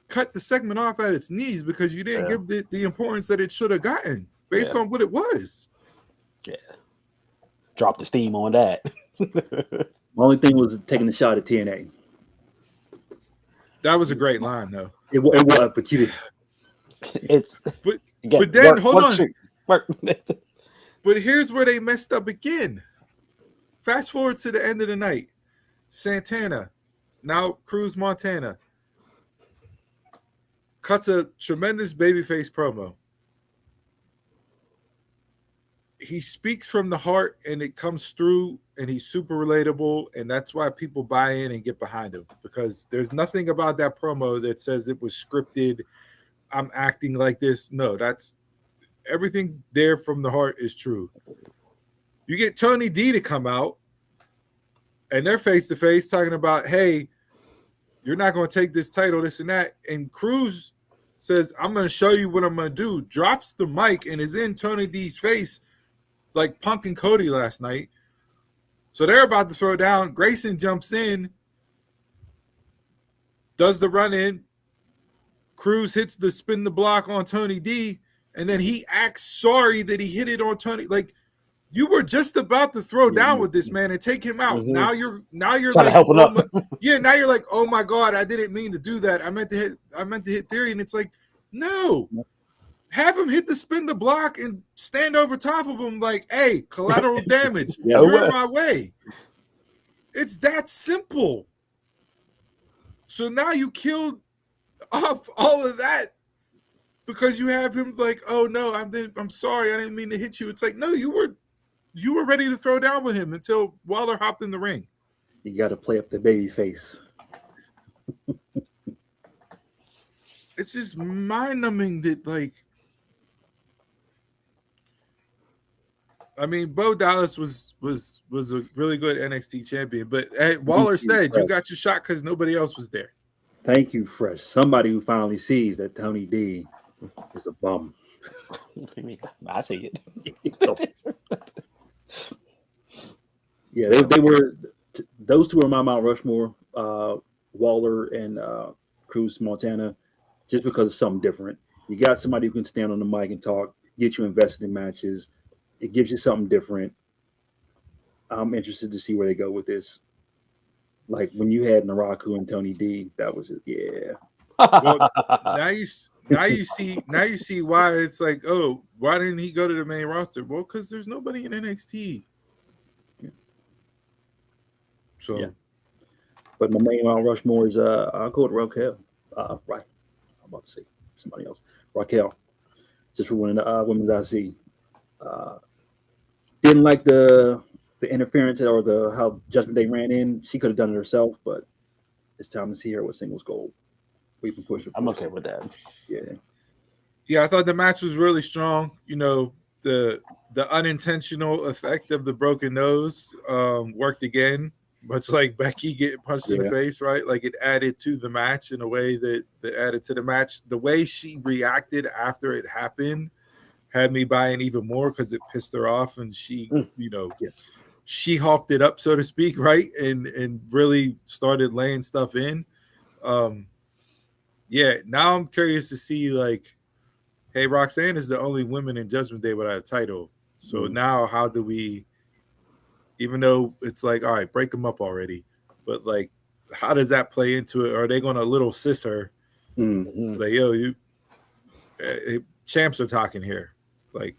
cut the segment off at its knees because you didn't give the importance that it should have gotten based on what it was. Yeah. Drop the steam on that. The only thing was taking the shot at TNA. That was a great line, though. It was, but you but then, hold on. But here's where they messed up again. Fast forward to the end of the night. Santana, now Cruz Montana, cuts a tremendous babyface promo. He speaks from the heart and it comes through and he's super relatable, and that's why people buy in and get behind him, because there's nothing about that promo that says it was scripted. I'm acting like this. No, that's everything's there from the heart is true. You get Tony D to come out and they're face to face talking about, hey, you're not going to take this title, this and that. And Cruz says, I'm going to show you what I'm going to do. Drops the mic and is in Tony D's face like Punk and Cody last night. So they're about to throw down. Grayson jumps in, does the run in. Cruz hits the spin the block on Tony D, and then he acts sorry that he hit it on Tony. Like, you were just about to throw down with this man and take him out. Now you're like, now you're like, oh my God, I didn't mean to do that. I meant to hit Theory, and it's like, no. Have him hit the spin the block and stand over top of him like, hey, collateral damage. You're in my way. It's that simple. So now you killed off all of that because you have him like, oh no, I'm sorry, I didn't mean to hit you. It's like, no, you were ready to throw down with him until Waller hopped in the ring. You got to play up the baby face. It's just mind-numbing that, like, I mean, Bo Dallas was a really good NXT champion, but Waller said you got your shot because nobody else was there. Thank you, Fresh. Somebody who finally sees that Tony D is a bum. I see So, it. yeah, they were those two are my Mount Rushmore, Waller and Cruz Montana, just because it's something different. You got somebody who can stand on the mic and talk, get you invested in matches. It gives you something different. I'm interested to see where they go with this. Like when you had Naraku and Tony D, that was it. Yeah. Well, now you see why it's like, oh, why didn't he go to the main roster? Well, because there's nobody in NXT. Yeah. So But my main Mount Rushmore is I'll go with Raquel. Right. I'm about to say somebody else. Raquel. Just for winning the women's IC. Uh, didn't like the interference or the how Judgment Day ran in. She could have done it herself, but it's time to see her with singles gold. We can push it. I'm okay with that. Yeah. yeah, I thought the match was really strong. The unintentional effect of the broken nose worked again. Much like Becky getting punched in the Yeah. face, right? Like it added to the match in a way that added to the match. The way she reacted after it happened had me buying even more because it pissed her off, and she, Yes. she hawked it up, so to speak, right? And really started laying stuff in. Um, yeah, now I'm curious to see like, hey, Roxanne is the only woman in Judgment Day without a title. So now how do we, even though it's like, all right, break them up already, but like, how does that play into it? Are they going to little sis her? Mm. Like, yo, you champs are talking here. Like,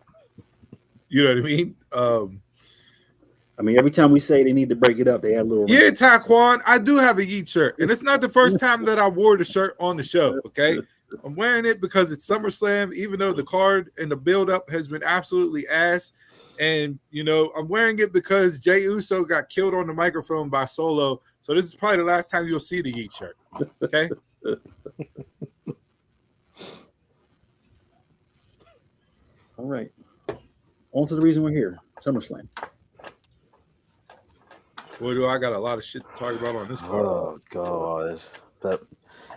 you know what I mean? I mean, every time we say they need to break it up, they add a little. Yeah, Taquan, I do have a Yeet shirt, and it's not the first time that I wore the shirt on the show. Okay, I'm wearing it because it's SummerSlam, even though the card and the build-up has been absolutely ass. And I'm wearing it because Jey Uso got killed on the microphone by Solo. So this is probably the last time you'll see the Yeet shirt. Okay. All right. On to the reason we're here. SummerSlam. Boy, do I got a lot of shit to talk about on this card. Oh gosh. But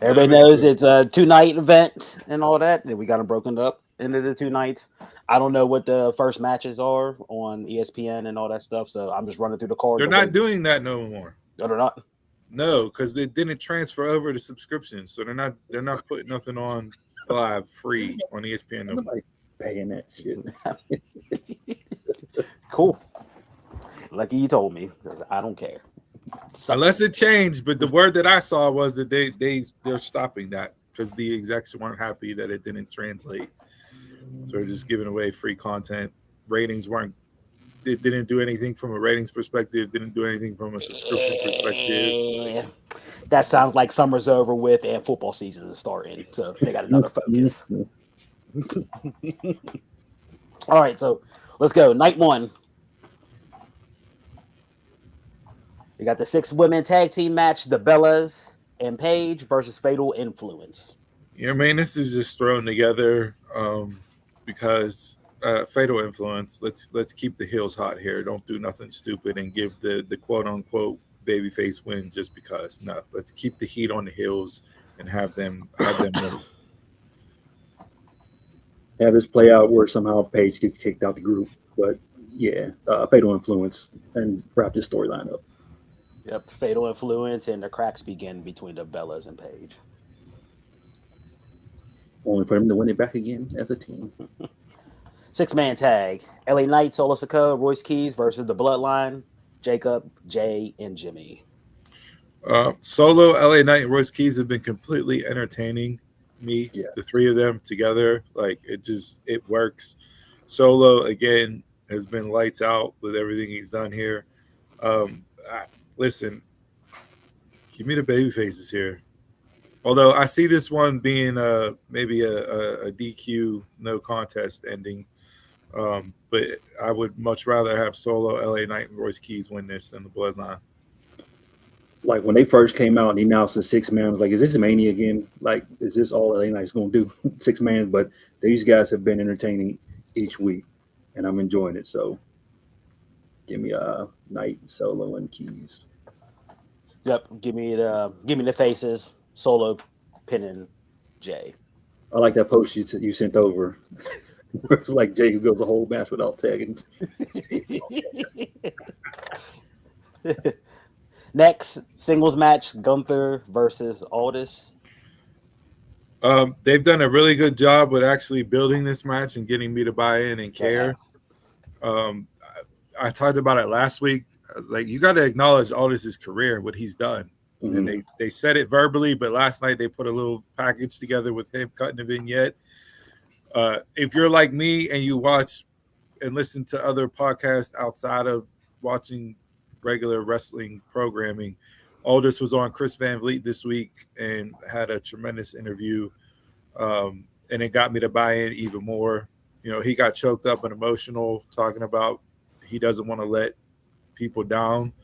everybody knows it's a 2-night event and all that. And we got them broken up into the 2 nights. I don't know what the first matches are on ESPN and all that stuff. So I'm just running through the card. They're not doing that no more. No, they're not. No, because it didn't transfer over to subscriptions. So they're not putting nothing on live free on ESPN no more. Nobody paying that shit. Cool. Lucky you told me, because I don't care. Unless it changed, but the word that I saw was that they're stopping that because the execs weren't happy that it didn't translate. So they're just giving away free content. Ratings weren't. It didn't do anything from a ratings perspective. Didn't do anything from a subscription perspective. That sounds like summer's over with and football season is starting. So they got another focus. All right, so let's go. Night 1. We got the 6-women tag team match, the Bellas and Paige versus Fatal Influence. Yeah, I mean, this is just thrown together because Fatal Influence. Let's keep the heels hot here. Don't do nothing stupid and give the quote unquote babyface win just because. No, let's keep the heat on the heels and have them win. Have this play out where somehow Paige gets kicked out the group, but yeah, Fatal Influence and wrap this storyline up. Yep, Fatal Influence, and the cracks begin between the Bellas and Paige. Only for them to win it back again as a team. 6-man tag. LA Knight, Solo Sikoa, Royce Keys versus the Bloodline, Jacob, Jay, and Jimmy. Solo, LA Knight, and Royce Keys have been completely entertaining me. Yeah. The 3 of them together, like it works. Solo again has been lights out with everything he's done here. Listen, give me the baby faces here. Although I see this one being maybe a DQ no contest ending, but I would much rather have Solo, LA Knight, and Royce Keys win this than the Bloodline. Like when they first came out and he announced the 6-man, I was like, is this a Mania again? Like, is this all LA Knight's going to do? 6-man, but these guys have been entertaining each week, and I'm enjoying it. So give me Knight, Solo, and Keys. Yep, give me the faces. solo pinning Jay. I like that post you sent over. Where it's like Jay who goes a whole match without tagging. Next singles match: Gunther versus Aldis. They've done a really good job with actually building this match and getting me to buy in and care. I talked about it last week. I was like, you got to acknowledge Aldis' career, what he's done. Mm-hmm. And they said it verbally, but last night they put a little package together with him cutting a vignette. If you're like me and you watch and listen to other podcasts outside of watching regular wrestling programming, Aldis was on Chris Van Vliet this week and had a tremendous interview. And it got me to buy in even more. You know, he got choked up and emotional talking about he doesn't want to let people down.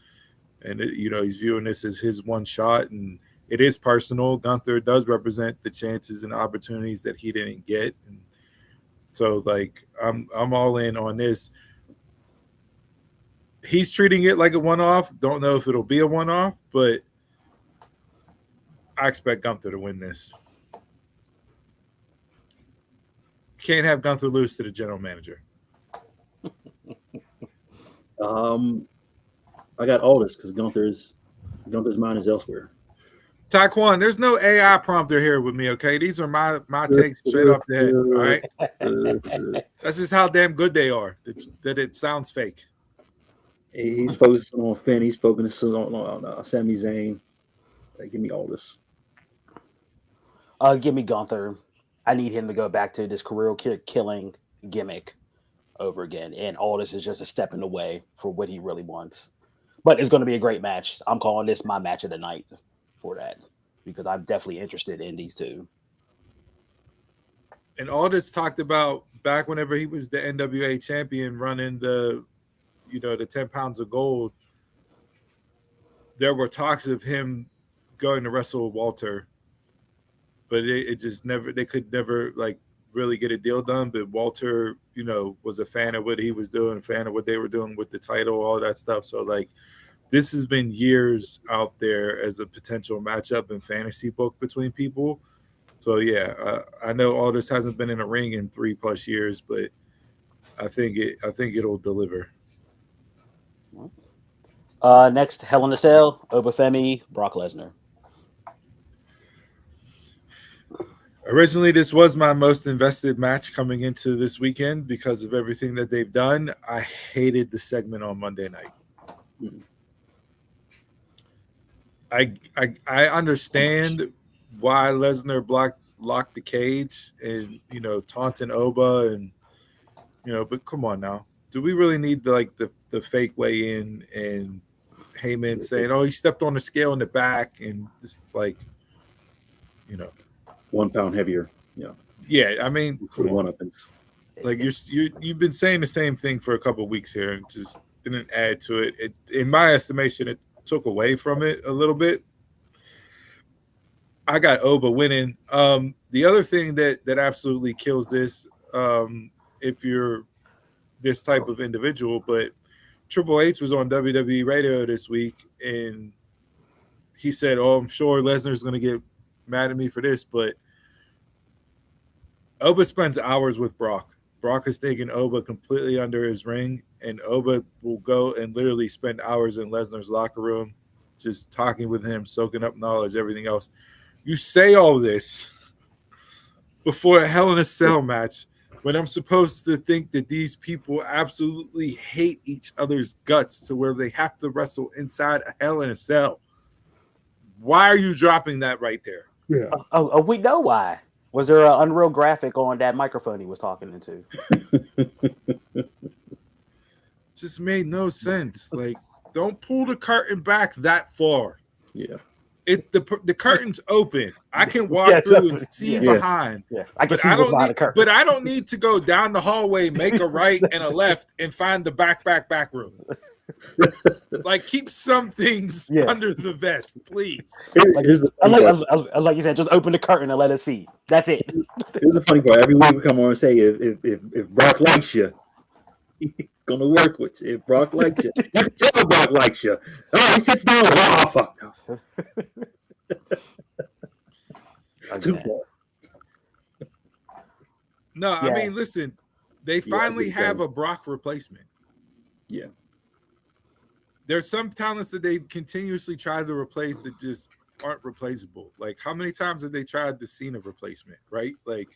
And, he's viewing this as his one shot. And it is personal. Gunther does represent the chances and opportunities that he didn't get. And so, I'm all in on this. He's treating it like a one-off. Don't know if it'll be a one-off, but I expect Gunther to win this. Can't have Gunther lose to the general manager. I got Aldis because Gunther's mind is elsewhere. Taekwon, there's no AI prompter here with me, okay? These are my takes straight off the head, all right? That's just how damn good they are, that it sounds fake. He's focusing on Finn. He's focusing on Sami Zayn. Give me Aldis. Give me Gunther. I need him to go back to this career killing gimmick over again. And Aldis is just a step in the way for what he really wants. But it's going to be a great match. I'm calling this my match of the night for that because I'm definitely interested in these two. And Aldis talked about back whenever he was the NWA champion running the 10 pounds of gold, there were talks of him going to wrestle Walter, but it just never, they could never really get a deal done. But Walter, was a fan of what he was doing, a fan of what they were doing with the title, all that stuff. So this has been years out there as a potential matchup and fantasy book between people. So yeah, I know Aldis hasn't been in a ring in 3+ years, but I think it'll deliver. Next, Hell in a Cell, Obafemi, Brock Lesnar. Originally, this was my most invested match coming into this weekend because of everything that they've done. I hated the segment on Monday night. I understand why Lesnar locked the cage and taunting Oba and but come on now, do we really need the fake weigh in and Heyman saying, "Oh, he stepped on the scale in the back," and just 1 pound heavier. Yeah, I mean, come on. Up-ins. You've been saying the same thing for a couple of weeks here, and just didn't add to it. In my estimation, it took away from it a little bit. I got Oba winning. The other thing that absolutely kills this, if you're this type of individual, but Triple H was on WWE radio this week, and he said, "Oh, I'm sure Lesnar's going to get mad at me for this, but Oba spends hours with Brock. Brock has taken Oba completely under his ring, and Oba will go and literally spend hours in Lesnar's locker room, just talking with him, soaking up knowledge, everything else. You say all this before a Hell in a Cell match when I'm supposed to think that these people absolutely hate each other's guts to where they have to wrestle inside a Hell in a Cell. Why are you dropping that right there?" Yeah. We know why. Was there an Unreal graphic on that microphone he was talking into? Just made no sense. Don't pull the curtain back that far. Yeah. It's the curtain's open. I can walk through and see behind. Yeah, I can see what's behind the curtain. But I don't need to go down the hallway, make a right and a left, and find the back room. Keep some things under the vest, please. Like you said, just open the curtain and let us see. That's it. Here's the funny part. Every week we come on and say, if Brock likes you, he's going to work with you. If Brock likes you, you can tell Brock likes you. Oh, he sits down. Oh, fuck no. Too again. far. No, I Yeah. mean, listen, they Yeah, I finally agree, have Joe. a Brock replacement. Yeah. There's some talents that they continuously try to replace that just aren't replaceable. Like, how many times have they tried the Cena replacement, right? Like,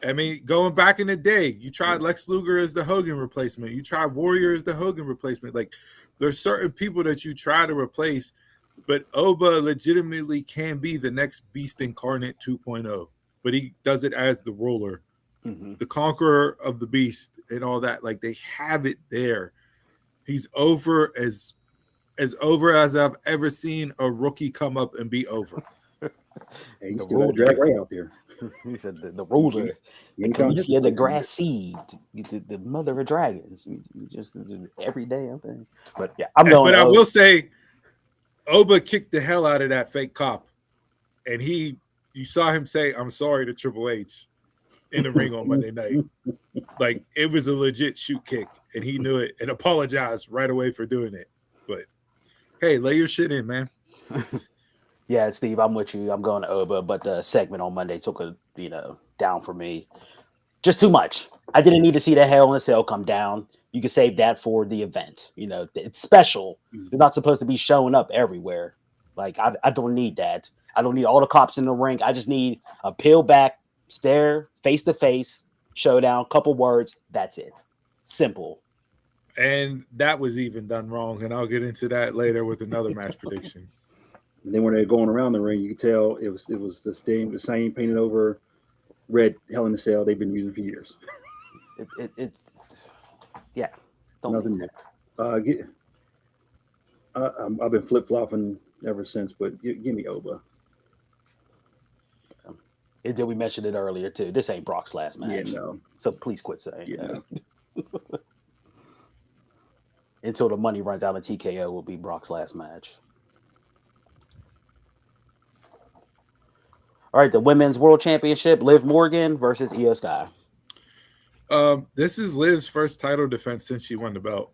I mean, going back in the day, you tried Lex Luger as the Hogan replacement. You tried Warrior as the Hogan replacement. Like, there's certain people that you try to replace, but Oba legitimately can be the next Beast Incarnate 2.0. But he does it as the ruler, the conqueror of the beast, and all that. Like, they have it there. He's over as I've ever seen a rookie come up and be over. Hey, you The still got ruler. Drag Ray out there. He said the ruler, You the ain't counting his Khaleesi of the replacement. grass seed, the mother of dragons. You just every day thing. But yeah, I'm going. But I will say, Oba kicked the hell out of that fake cop, and you saw him say, "I'm sorry" to Triple H in the ring on Monday night. Like, it was a legit shoot kick, and he knew it and apologized right away for doing it. But hey, lay your shit in, man. Yeah, Steve, I'm with you. I'm going to Oba, but the segment on Monday took a down for me. Just too much. I didn't need to see the Hell in a Cell come down. You can save that for the event. It's special. They're not supposed to be showing up everywhere. Like, I don't need that. I don't need all the cops in the ring. I just need a peel back, stare, face to face, showdown, couple words. That's it. Simple. And that was even done wrong, and I'll get into that later with another match prediction. And then when they're going around the ring, you could tell it was the same painted over red Hell in a Cell they've been using for years. Yeah. Nothing new. I've been flip flopping ever since, but give me Oba. And then we mentioned it earlier too. This ain't Brock's last match. Yeah, no. So please quit saying Yeah, that. no. Until the money runs out, and TKO will be Brock's last match. All right, the Women's World Championship, Liv Morgan versus Io Sky. This is Liv's first title defense since she won the belt.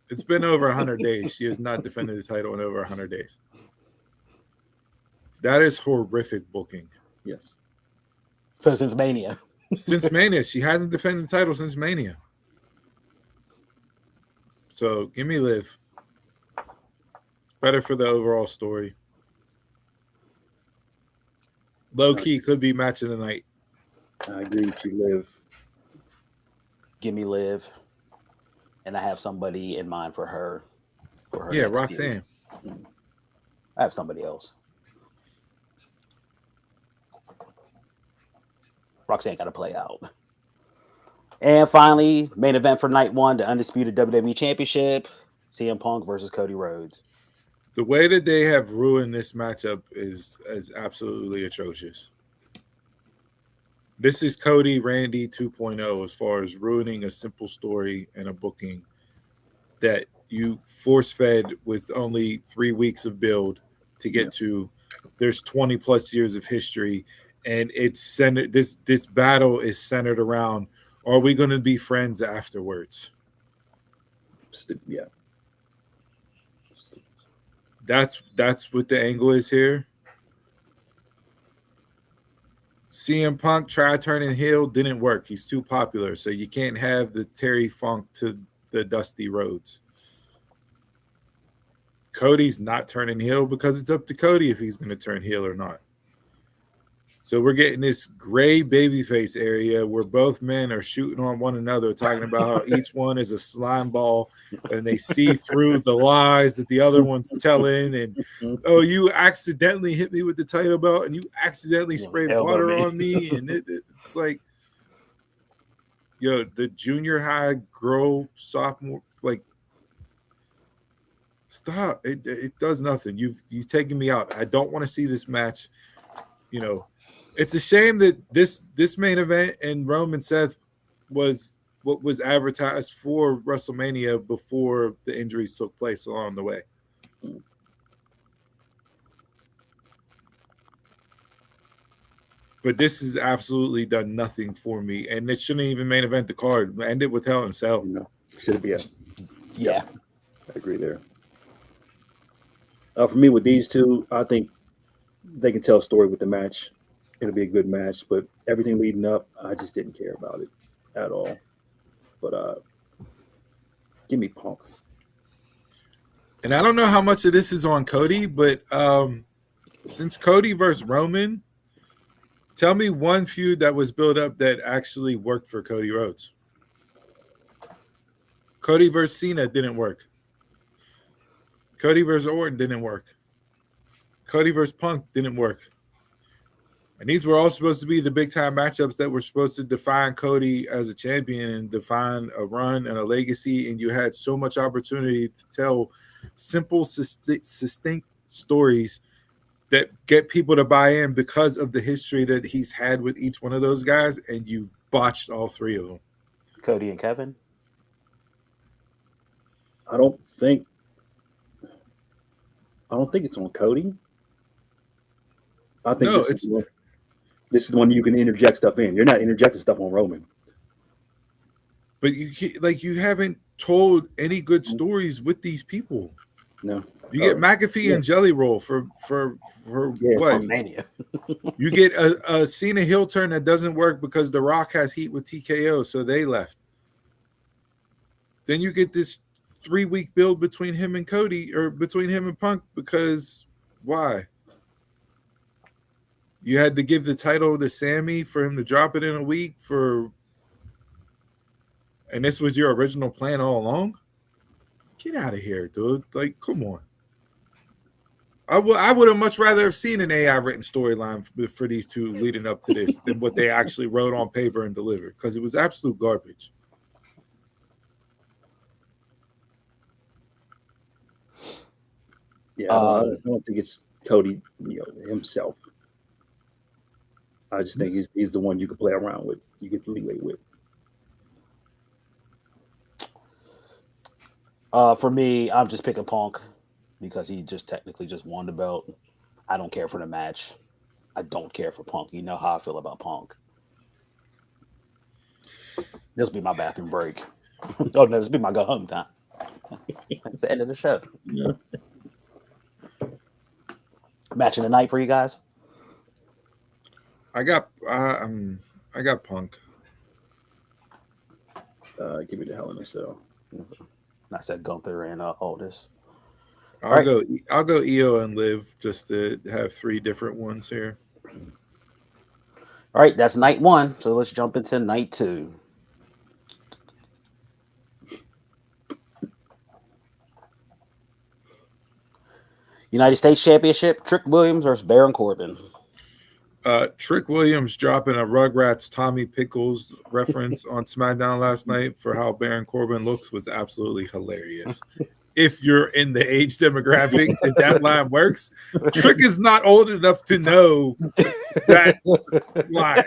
It's been over 100 days. She has not defended the title in over 100 days. That is horrific booking. Yes. So since Mania. Since Mania. She hasn't defended the title since Mania. So give me Liv. Better for the overall story. Low key could be match of the night. I agree with you, Liv. Give me Liv. And I have somebody in mind for her. Yeah, Roxanne. Feud. I have somebody else. Roxanne got to play out. And finally, main event for night one, the undisputed WWE Championship, CM Punk versus Cody Rhodes. The way that they have ruined this matchup is absolutely atrocious. This is Cody Randy 2.0 as far as ruining a simple story and a booking that you force fed with only 3 weeks of build to get to. There's 20 plus years of history, and it's centered. This battle is centered around: are we going to be friends afterwards? Yeah. That's what the angle is here. CM Punk tried turning heel, didn't work. He's too popular, so you can't have the Terry Funk to the Dusty Rhodes. Cody's not turning heel because it's up to Cody if he's going to turn heel or not. So we're getting this gray babyface area where both men are shooting on one another, talking about how each one is a slime ball and they see through the lies that the other one's telling. And, oh, you accidentally hit me with the title belt and you accidentally sprayed water on me. And it's like, the junior high girl, sophomore, like, stop. It does nothing. You've taken me out. I don't want to see this match. It's a shame that this main event and Roman Seth was what was advertised for WrestleMania before the injuries took place along the way. But this has absolutely done nothing for me, and it shouldn't even main event the card. End it with Hell in a Cell. Should be yeah. I agree there. For me, with these two, I think they can tell a story with the match. it'll be a good match. But everything leading up, I just didn't care about it at all. But give me Punk. And I don't know how much of this is on Cody, but since Cody versus Roman, tell me one feud that was built up that actually worked for Cody Rhodes. Cody versus Cena didn't work. Cody versus Orton didn't work. Cody versus Punk didn't work. And these were all supposed to be the big time matchups that were supposed to define Cody as a champion and define a run and a legacy. And you had so much opportunity to tell simple, succinct stories that get people to buy in because of the history that he's had with each one of those guys. And you've botched all three of them. Cody and Kevin. I don't think it's on Cody. I think No, this is the one you can interject stuff in. You're not interjecting stuff on Roman. But you haven't told any good stories with these people. No. You get McAfee and Jelly Roll for what? Mania. You get a Cena heel turn that doesn't work because The Rock has heat with TKO, so they left. Then you get this 3-week build between him and Cody, or between him and Punk, because why? You had to give the title to Sammy for him to drop it in a week and this was your original plan all along? Get out of here, dude. Like, come on. I would have much rather have seen an AI written storyline for these two leading up to this than what they actually wrote on paper and delivered, because it was absolute garbage. Yeah, I don't think it's Cody, himself. I just think he's the one you can play around with. You get the leeway with. For me, I'm just picking Punk because he just technically just won the belt. I don't care for the match. I don't care for Punk. You know how I feel about Punk. This will be my bathroom break. Oh no, this will be my go home time. It's the end of the show. Yeah. Match of the night for you guys. I got Punk. Give me the Hell in a Cell. I said Gunther and Aldis. I'll go EO and Liv just to have 3 different ones here. All right, that's night 1. So let's jump into night 2. United States Championship, Trick Williams versus Baron Corbin. Trick Williams dropping a Rugrats Tommy Pickles reference on SmackDown last night for how Baron Corbin looks was absolutely hilarious. If you're in the age demographic that line works, Trick is not old enough to know that line.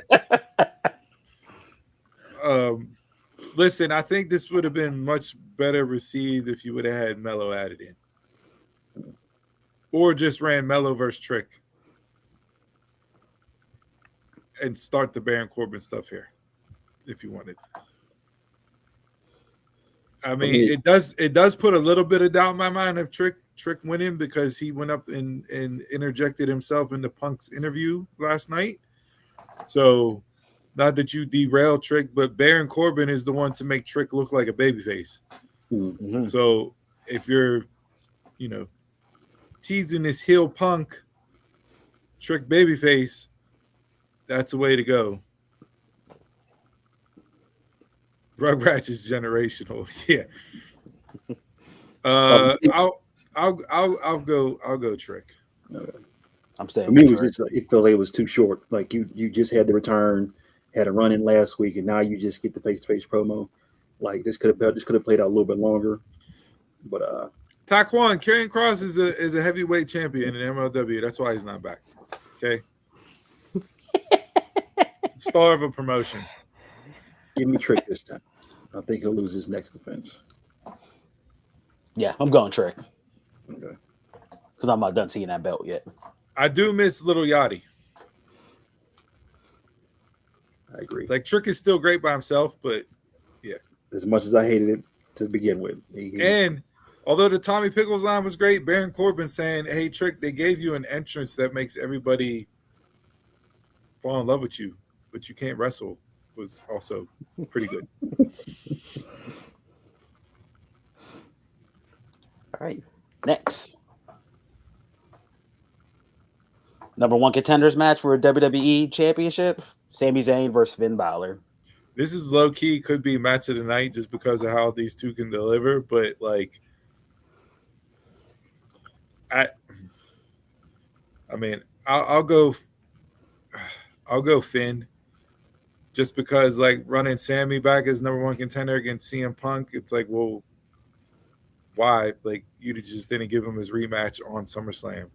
Listen, I think this would have been much better received if you would have had Mello added in. Or just ran Mello versus Trick. And start the Baron Corbin stuff here, if you wanted. I mean, it does put a little bit of doubt in my mind of Trick winning, because he went up and interjected himself into Punk's interview last night. So, not that you derail Trick, but Baron Corbin is the one to make Trick look like a babyface. Mm-hmm. So, if you're, teasing this heel Punk, Trick babyface, that's the way to go. Rugrats is generational. Yeah. I'll go Trick. Okay. I'm staying. For me, it felt like it was too short. Like you just had the return, had a run in last week, and now you just get the face-to-face promo. Like this could have played out a little bit longer. But Taquan, Karrion Kross is a heavyweight champion in MLW. That's why he's not back. Okay. Star of a promotion. Give me Trick this time. I think he'll lose his next defense. Yeah, I'm going Trick. Okay. Because I'm not done seeing that belt yet. I do miss Little Yachty. I agree. Like, Trick is still great by himself, but yeah. As much as I hated it to begin with. And although the Tommy Pickles line was great, Baron Corbin saying, hey, Trick, they gave you an entrance that makes everybody fall in love with you, but you can't wrestle was also pretty good. All right. Next. Number one contenders match for a WWE Championship. Sami Zayn versus Finn Balor. This is low key, could be match of the night just because of how these two can deliver, but like I I mean, I'll go Finn just because like running Sammy back as number one contender against CM Punk, it's like, well, why? Like you just didn't give him his rematch on SummerSlam.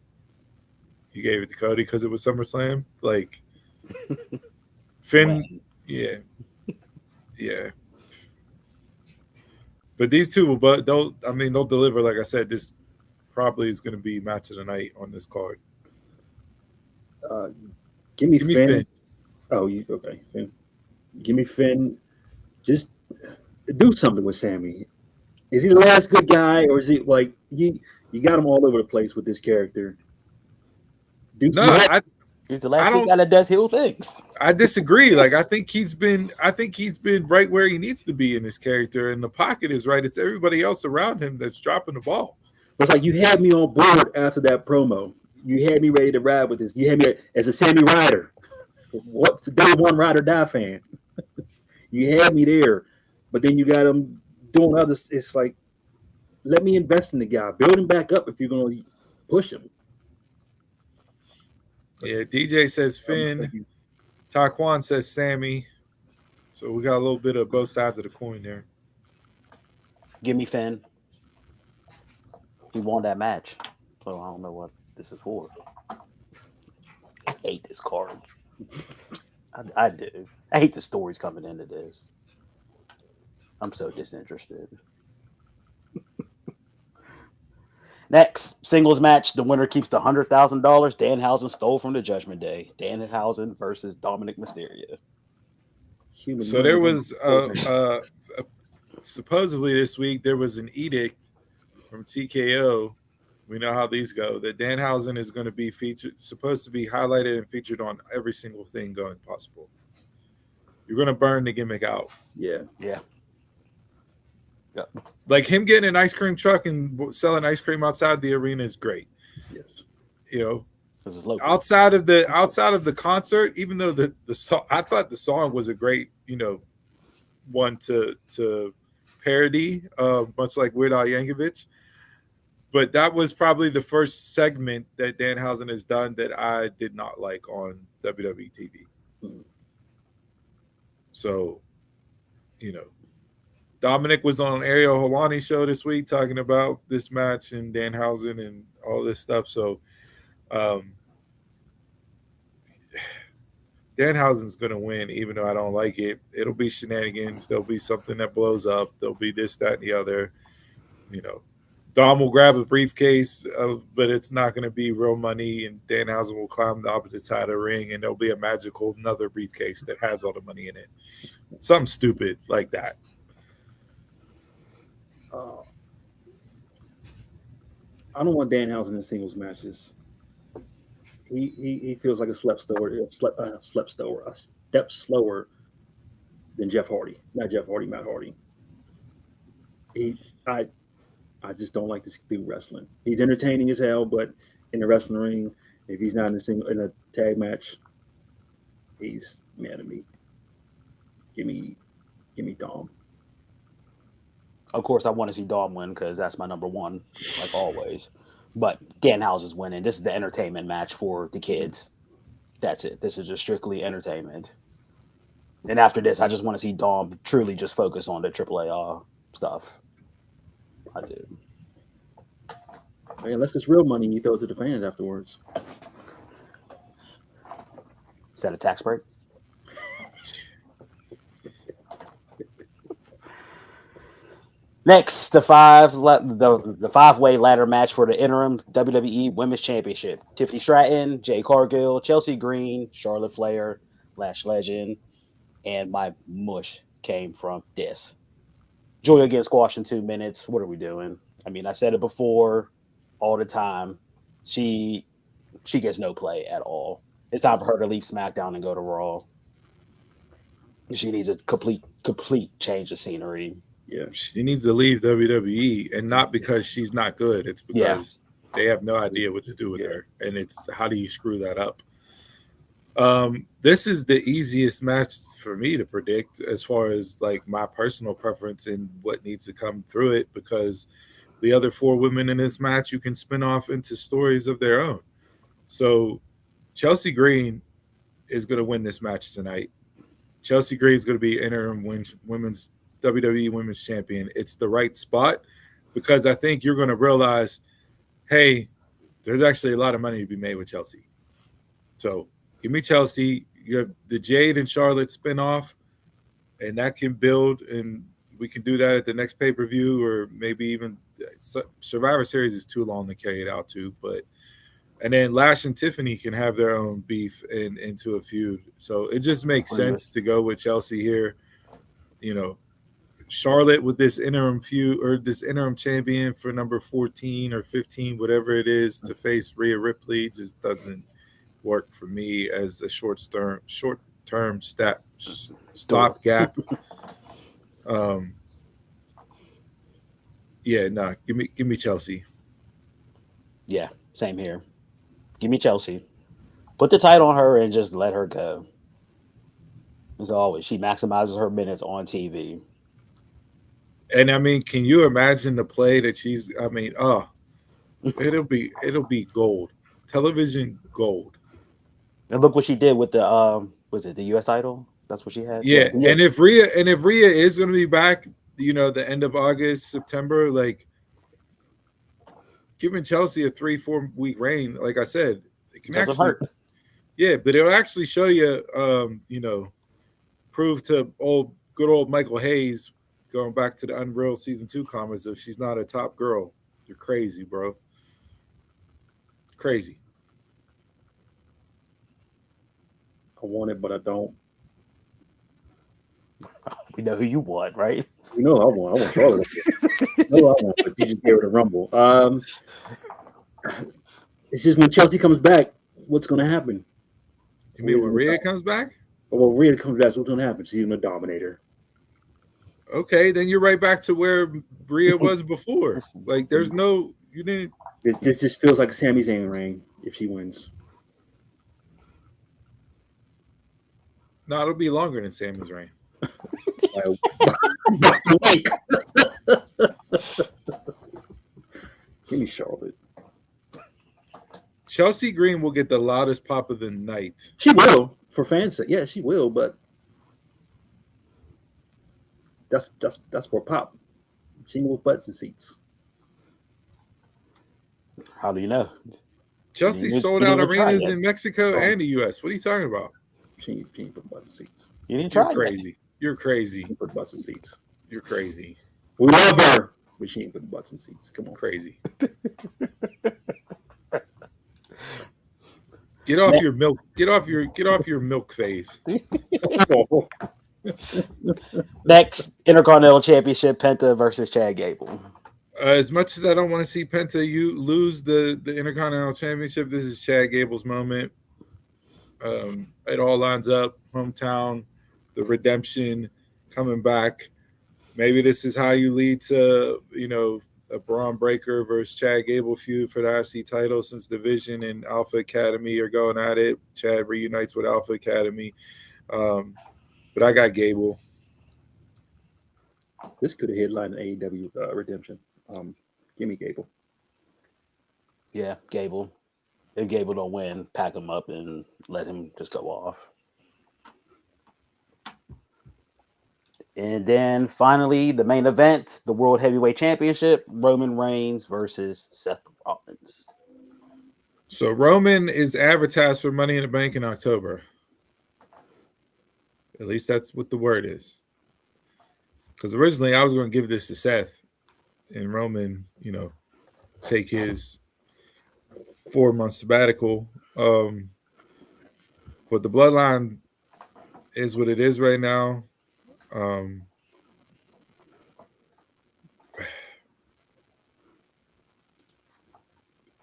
You gave it to Cody because it was SummerSlam. Like Finn, When? yeah, yeah. But these two will, but they'll deliver. Like I said, this probably is going to be match of the night on this card. Give me Give me Finn. Finn. Oh, you okay? Finn. Give me Finn. Just do something with Sammy. Is he the last good guy, or is he like you got him all over the place with this character? Do No, you have, He's the I last don't. guy that does heel things. I disagree. Like I think he's been right where he needs to be in this character, and the pocket is right. It's everybody else around him that's dropping the ball. it's like you had me on board after that promo. You had me ready to ride with this. You had me as a Sammy Rider. What day one ride or die fan? You had me there, but then you got him doing others. It's like let me invest in the guy, build him back up if you're gonna push him. Yeah, DJ says Finn. Taquan says Sammy. So we got a little bit of both sides of the coin there. Give me Finn. He won that match. So I don't know what this is for. I hate this card. I do. I hate the stories coming into this. I'm so disinterested. Next, singles match. The winner keeps the $100,000 Danhausen stole from the Judgment Day. Danhausen versus Dominic Mysterio. So there was supposedly this week there was an edict from TKO. We know how these go. That Danhausen is going to be supposed to be highlighted and featured on every single thing going possible. You're going to burn the gimmick out. Yeah. Yeah. Yep. Like him getting an ice cream truck and selling ice cream outside the arena is great. Yes. You know, outside of the concert, even though the song, I thought the song was a great, one to parody, much like Weird Al Yankovic. But that was probably the first segment that Danhausen has done that I did not like on WWE TV. Mm-hmm. So, Dominic was on Ariel Helwani's show this week talking about this match and Danhausen and all this stuff. So, Danhausen's going to win, even though I don't like it. It'll be shenanigans. There'll be something that blows up. There'll be this, that, and the other. Dom will grab a briefcase, but it's not going to be real money, and Danhausen will climb the opposite side of the ring, and there'll be a magical another briefcase that has all the money in it. Something stupid like that. I don't want Danhausen in singles matches. He feels like a step slower than Jeff Hardy. Not Jeff Hardy, Matt Hardy. I just don't like this dude wrestling. He's entertaining as hell, but in the wrestling ring, if he's not in a tag match, he's mad at me. Give me Dom. Of course, I want to see Dom win because that's my number one, like always. But Danhausen's winning. This is the entertainment match for the kids. That's it. This is just strictly entertainment. And after this, I just want to see Dom truly just focus on the AAA stuff. I do. Hey, unless it's real money, you throw it to the fans afterwards. Is that a tax break? Next, the five-way ladder match for the interim WWE Women's Championship. Tiffany Stratton, Jay Cargill, Chelsea Green, Charlotte Flair, Lash Legend, and my mush came from this. Julia gets squashed in 2 minutes. What are we doing? I mean, I said it before all the time. She gets no play at all. It's time for her to leave SmackDown and go to Raw. She needs a complete change of scenery. Yeah. She needs to leave WWE, and not because she's not good. It's Yeah. because they have no idea what to do with Yeah. her, and it's how do you screw that up? This is the easiest match for me to predict as far as like my personal preference and what needs to come through it, because the other four women in this match you can spin off into stories of their own. So Chelsea Green is going to win this match tonight. Chelsea Green is going to be interim women's WWE Women's Champion. It's the right spot because I think you're going to realize, hey, there's actually a lot of money to be made with Chelsea. So give me Chelsea. You have the Jade and Charlotte spinoff, and that can build, and we can do that at the next pay-per-view, or maybe even Survivor Series is too long to carry it out to, but and then Lash and Tiffany can have their own beef into a feud. So it just makes sense to go with Chelsea here. You know, Charlotte with this interim feud or this interim champion for number 14 or 15, whatever it is, to face Rhea Ripley just doesn't work for me as a short-term stopgap. Yeah, no, give me Chelsea. Yeah, same here. Give me Chelsea. Put the title on her and just let her go. As always, she maximizes her minutes on TV. And I mean, can you imagine the play that she's? I mean, it'll be gold, television gold. And look what she did with the was it the US title? That's what she had. Yeah, and if Rhea is going to be back, the end of August, September, like giving Chelsea a 3-4 week reign, like I said, it can doesn't actually hurt. Yeah, but it'll actually show you, prove to good old Michael Hayes, going back to the Unreal Season 2 comments, if she's not a top girl, you're crazy, bro. Crazy. I want it, but I don't. We know who you want, right? You know I want Charlotte. No, I want, but you just gave her the Rumble. It's just when Chelsea comes back, what's going to happen? You mean when Rhea comes back? Well, Rhea comes back, what's going to happen? She's going to dominate her. Okay, then you're right back to where Rhea was before. Like, there's no, you didn't. It just feels like a Sami Zayn reign if she wins. No, it'll be longer than Sami's reign. Give me Charlotte. Chelsea Green will get the loudest pop of the night. She will, for fans' sake. Yeah, she will, but that's for pop. She moves butts and seats. How do you know? Chelsea sold out arenas in Mexico and the U.S. What are you talking about? She ain't put butts and seats. You didn't try. You're crazy. You're crazy. She put butts and seats. You're crazy. We love her, but she ain't putting butts and seats. Come on, crazy. Get off your milk. Get off your milk phase. Next, Intercontinental Championship, Penta versus Chad Gable. As much as I don't want to see Penta lose the Intercontinental Championship, this is Chad Gable's moment. It all lines up. Hometown, the redemption, coming back. Maybe this is how you lead to, a Braun Breaker versus Chad Gable feud for the IC title, since Division and Alpha Academy are going at it. Chad reunites with Alpha Academy. But I got Gable. This could have headlined AEW Redemption. Give me Gable. Yeah, Gable. If Gable don't win, pack him up and let him just go off. And then finally, the main event, the World Heavyweight Championship, Roman Reigns versus Seth Rollins. So Roman is advertised for Money in the Bank in October. At least that's what the word is. Because originally I was going to give this to Seth and Roman, take his 4-month sabbatical. But the bloodline is what it is right now.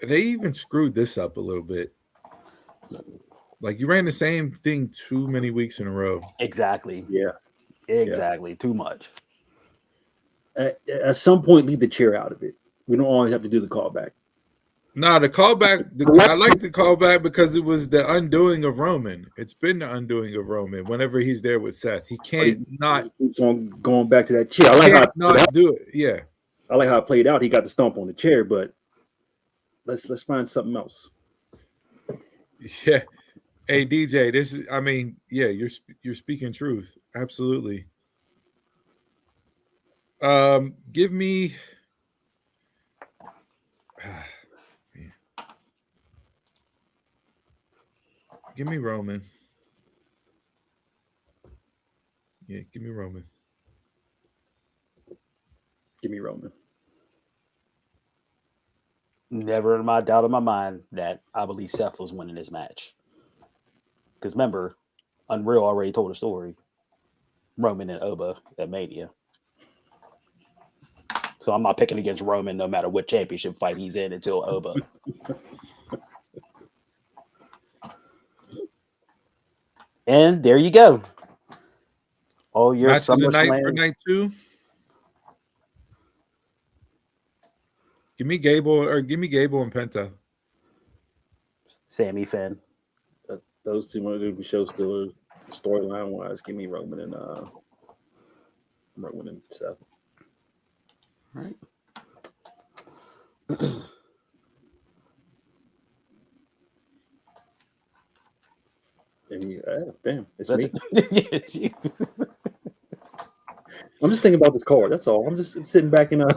They even screwed this up a little bit. Like you ran the same thing too many weeks in a row. Exactly. Yeah. Exactly. Too much. At some point, leave the chair out of it. We don't always have to do the callback. Nah, the callback. I like the callback because it was the undoing of Roman. It's been the undoing of Roman. Whenever he's there with Seth, he can't not. He keeps on going back to that chair. He I like how can't not do it. Yeah. I like how it played out. He got the stomp on the chair, but let's find something else. Yeah. Hey DJ, this is. I mean, yeah, you're speaking truth. Absolutely. Give me. Give me Roman. Yeah, give me Roman. Give me Roman. Never in my doubt in my mind that I believe Seth was winning this match. Because remember, Unreal already told a story. Roman and Oba at Mania. So I'm not picking against Roman no matter what championship fight he's in until Oba. And there you go. All your Match of the night SummerSlam. for night 2. Give me Gable and Penta. Sammy Finn. Those two want to do show still storyline wise. Give me Roman and Seth. All right. Damn, it's That's me. It's you. I'm just thinking about this card. That's all. I'm sitting back in a.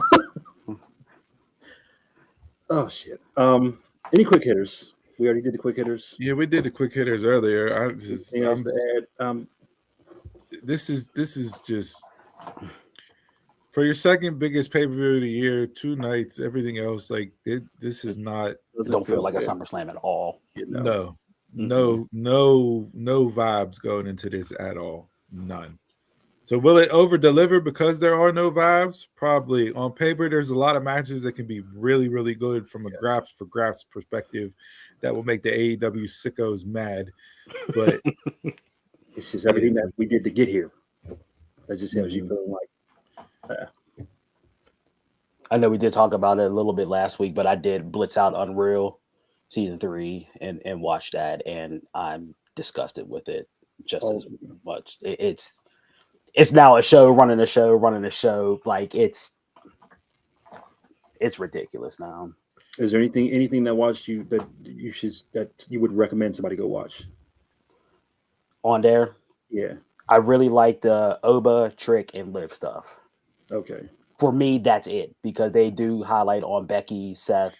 Oh shit. Any quick hitters? We already did the quick hitters. Yeah, we did the quick hitters earlier. Anything else to add? This is just for your second biggest pay-per-view of the year, 2 nights, everything else, like this is not. It don't feel like a SummerSlam at all. No vibes going into this at all. None. So will it over-deliver because there are no vibes? Probably. On paper, there's a lot of matches that can be really, really good from a graphs perspective that will make the AEW sickos mad. But it's just everything that we did to get here. That just has you feeling like. I know we did talk about it a little bit last week, but I did blitz out Unreal season 3 and watch that, and I'm disgusted with it just as much. It's now a show running a show. Like it's ridiculous now. Is there anything that watched you that you would recommend somebody go watch? On there? Yeah. I really like the Oba, Trick, and Liv stuff. Okay. For me, that's it because they do highlight on Becky, Seth,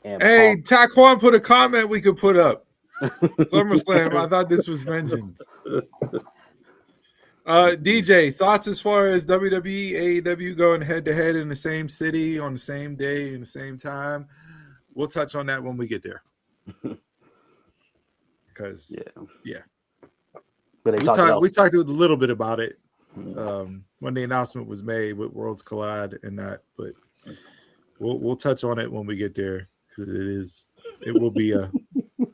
and hey, Taquan put a comment we could put up. SummerSlam. I thought this was vengeance. DJ, thoughts as far as WWE, AEW going head to head in the same city on the same day in the same time? We'll touch on that when we get there. Because yeah. But we talked a little bit about it when the announcement was made with Worlds Collide and that, but we'll touch on it when we get there because it will be a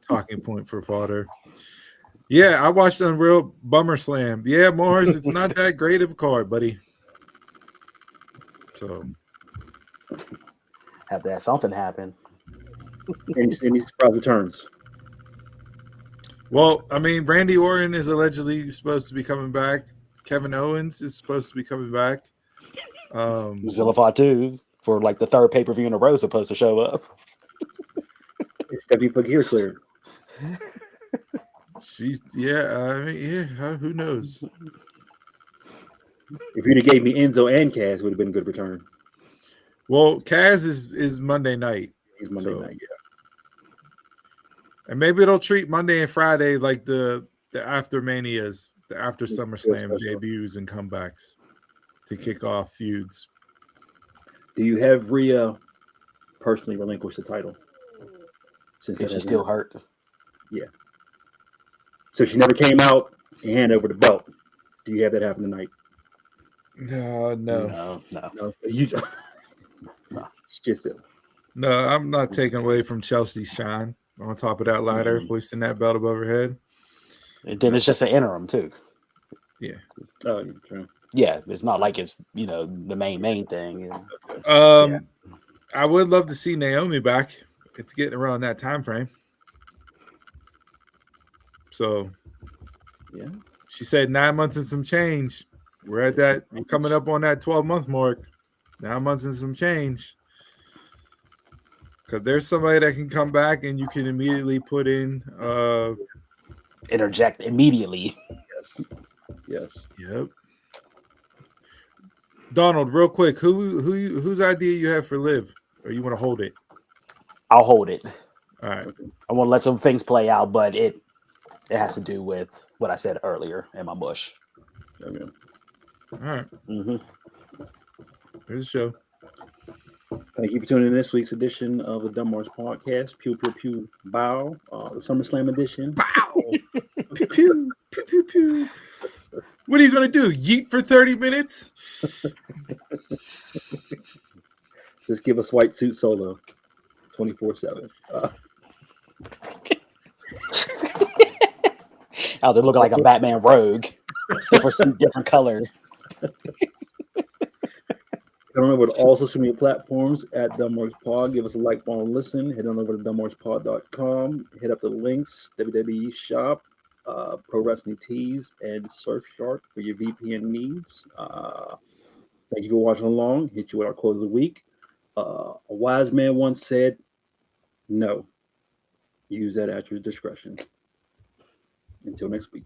talking point for fodder. Yeah, I watched Unreal Bummer Slam. Yeah, Mars, it's not that great of a card, buddy. So have to have something happen. Any surprise returns? Well, I mean, Randy Orton is allegedly supposed to be coming back. Kevin Owens is supposed to be coming back. Zillify too for like the third pay-per-view in a row supposed to show up. It's Stephanie Pagir cleared. Who knows? If you'd have gave me Enzo and Kaz, would have been a good return. Well, Kaz is Monday night. He's Monday night, yeah. And maybe it'll treat Monday and Friday like the after Manias, the after SummerSlam debuts and comebacks to kick off feuds. Do you have Rhea personally relinquish the title? Since she's still hurt. Yeah. So she never came out and handed over the belt. Do you have that happen tonight? No. You just no, I'm not taking away from Chelsea's shine. on top of that ladder, Mhm. hoisting that belt above her head. And then it's just an interim too. Yeah. Oh, yeah, true. Yeah, it's not like it's the main thing. I would love to see Naomi back. It's getting around that time frame. So Yeah. she said 9 months and some change. We're at that. We're coming up on that 12-month mark. 9 months and some change. Because there's somebody that can come back and you can immediately put in. Interject immediately. Yes. Yes. Yep. Donald, real quick, whose idea you have for Liv, or you want to hold it? I'll hold it. All right. I want to let some things play out, but it has to do with what I said earlier in my bush. Okay. All right. Mm-hmm. There's a show. Thank you for tuning in this week's edition of the Dumb Marks Podcast, Pew Pew Pew Bow, the SummerSlam edition. Bow! Pew pew pew pew pew. What are you gonna do? Yeet for 30 minutes? Just give us White Suit Solo 24/7. Out there looking like a Batman rogue, different color. Head on over to all social media platforms at Dumb Pod. Give us a like, follow, and listen. Head on over to dumbmarkspod.com. Hit up the links, WWE Shop, Pro Wrestling Tees, and Surfshark for your VPN needs. Thank you for watching along. Hit you with our quote of the week. A wise man once said, "No. Use that at your discretion." Until next week.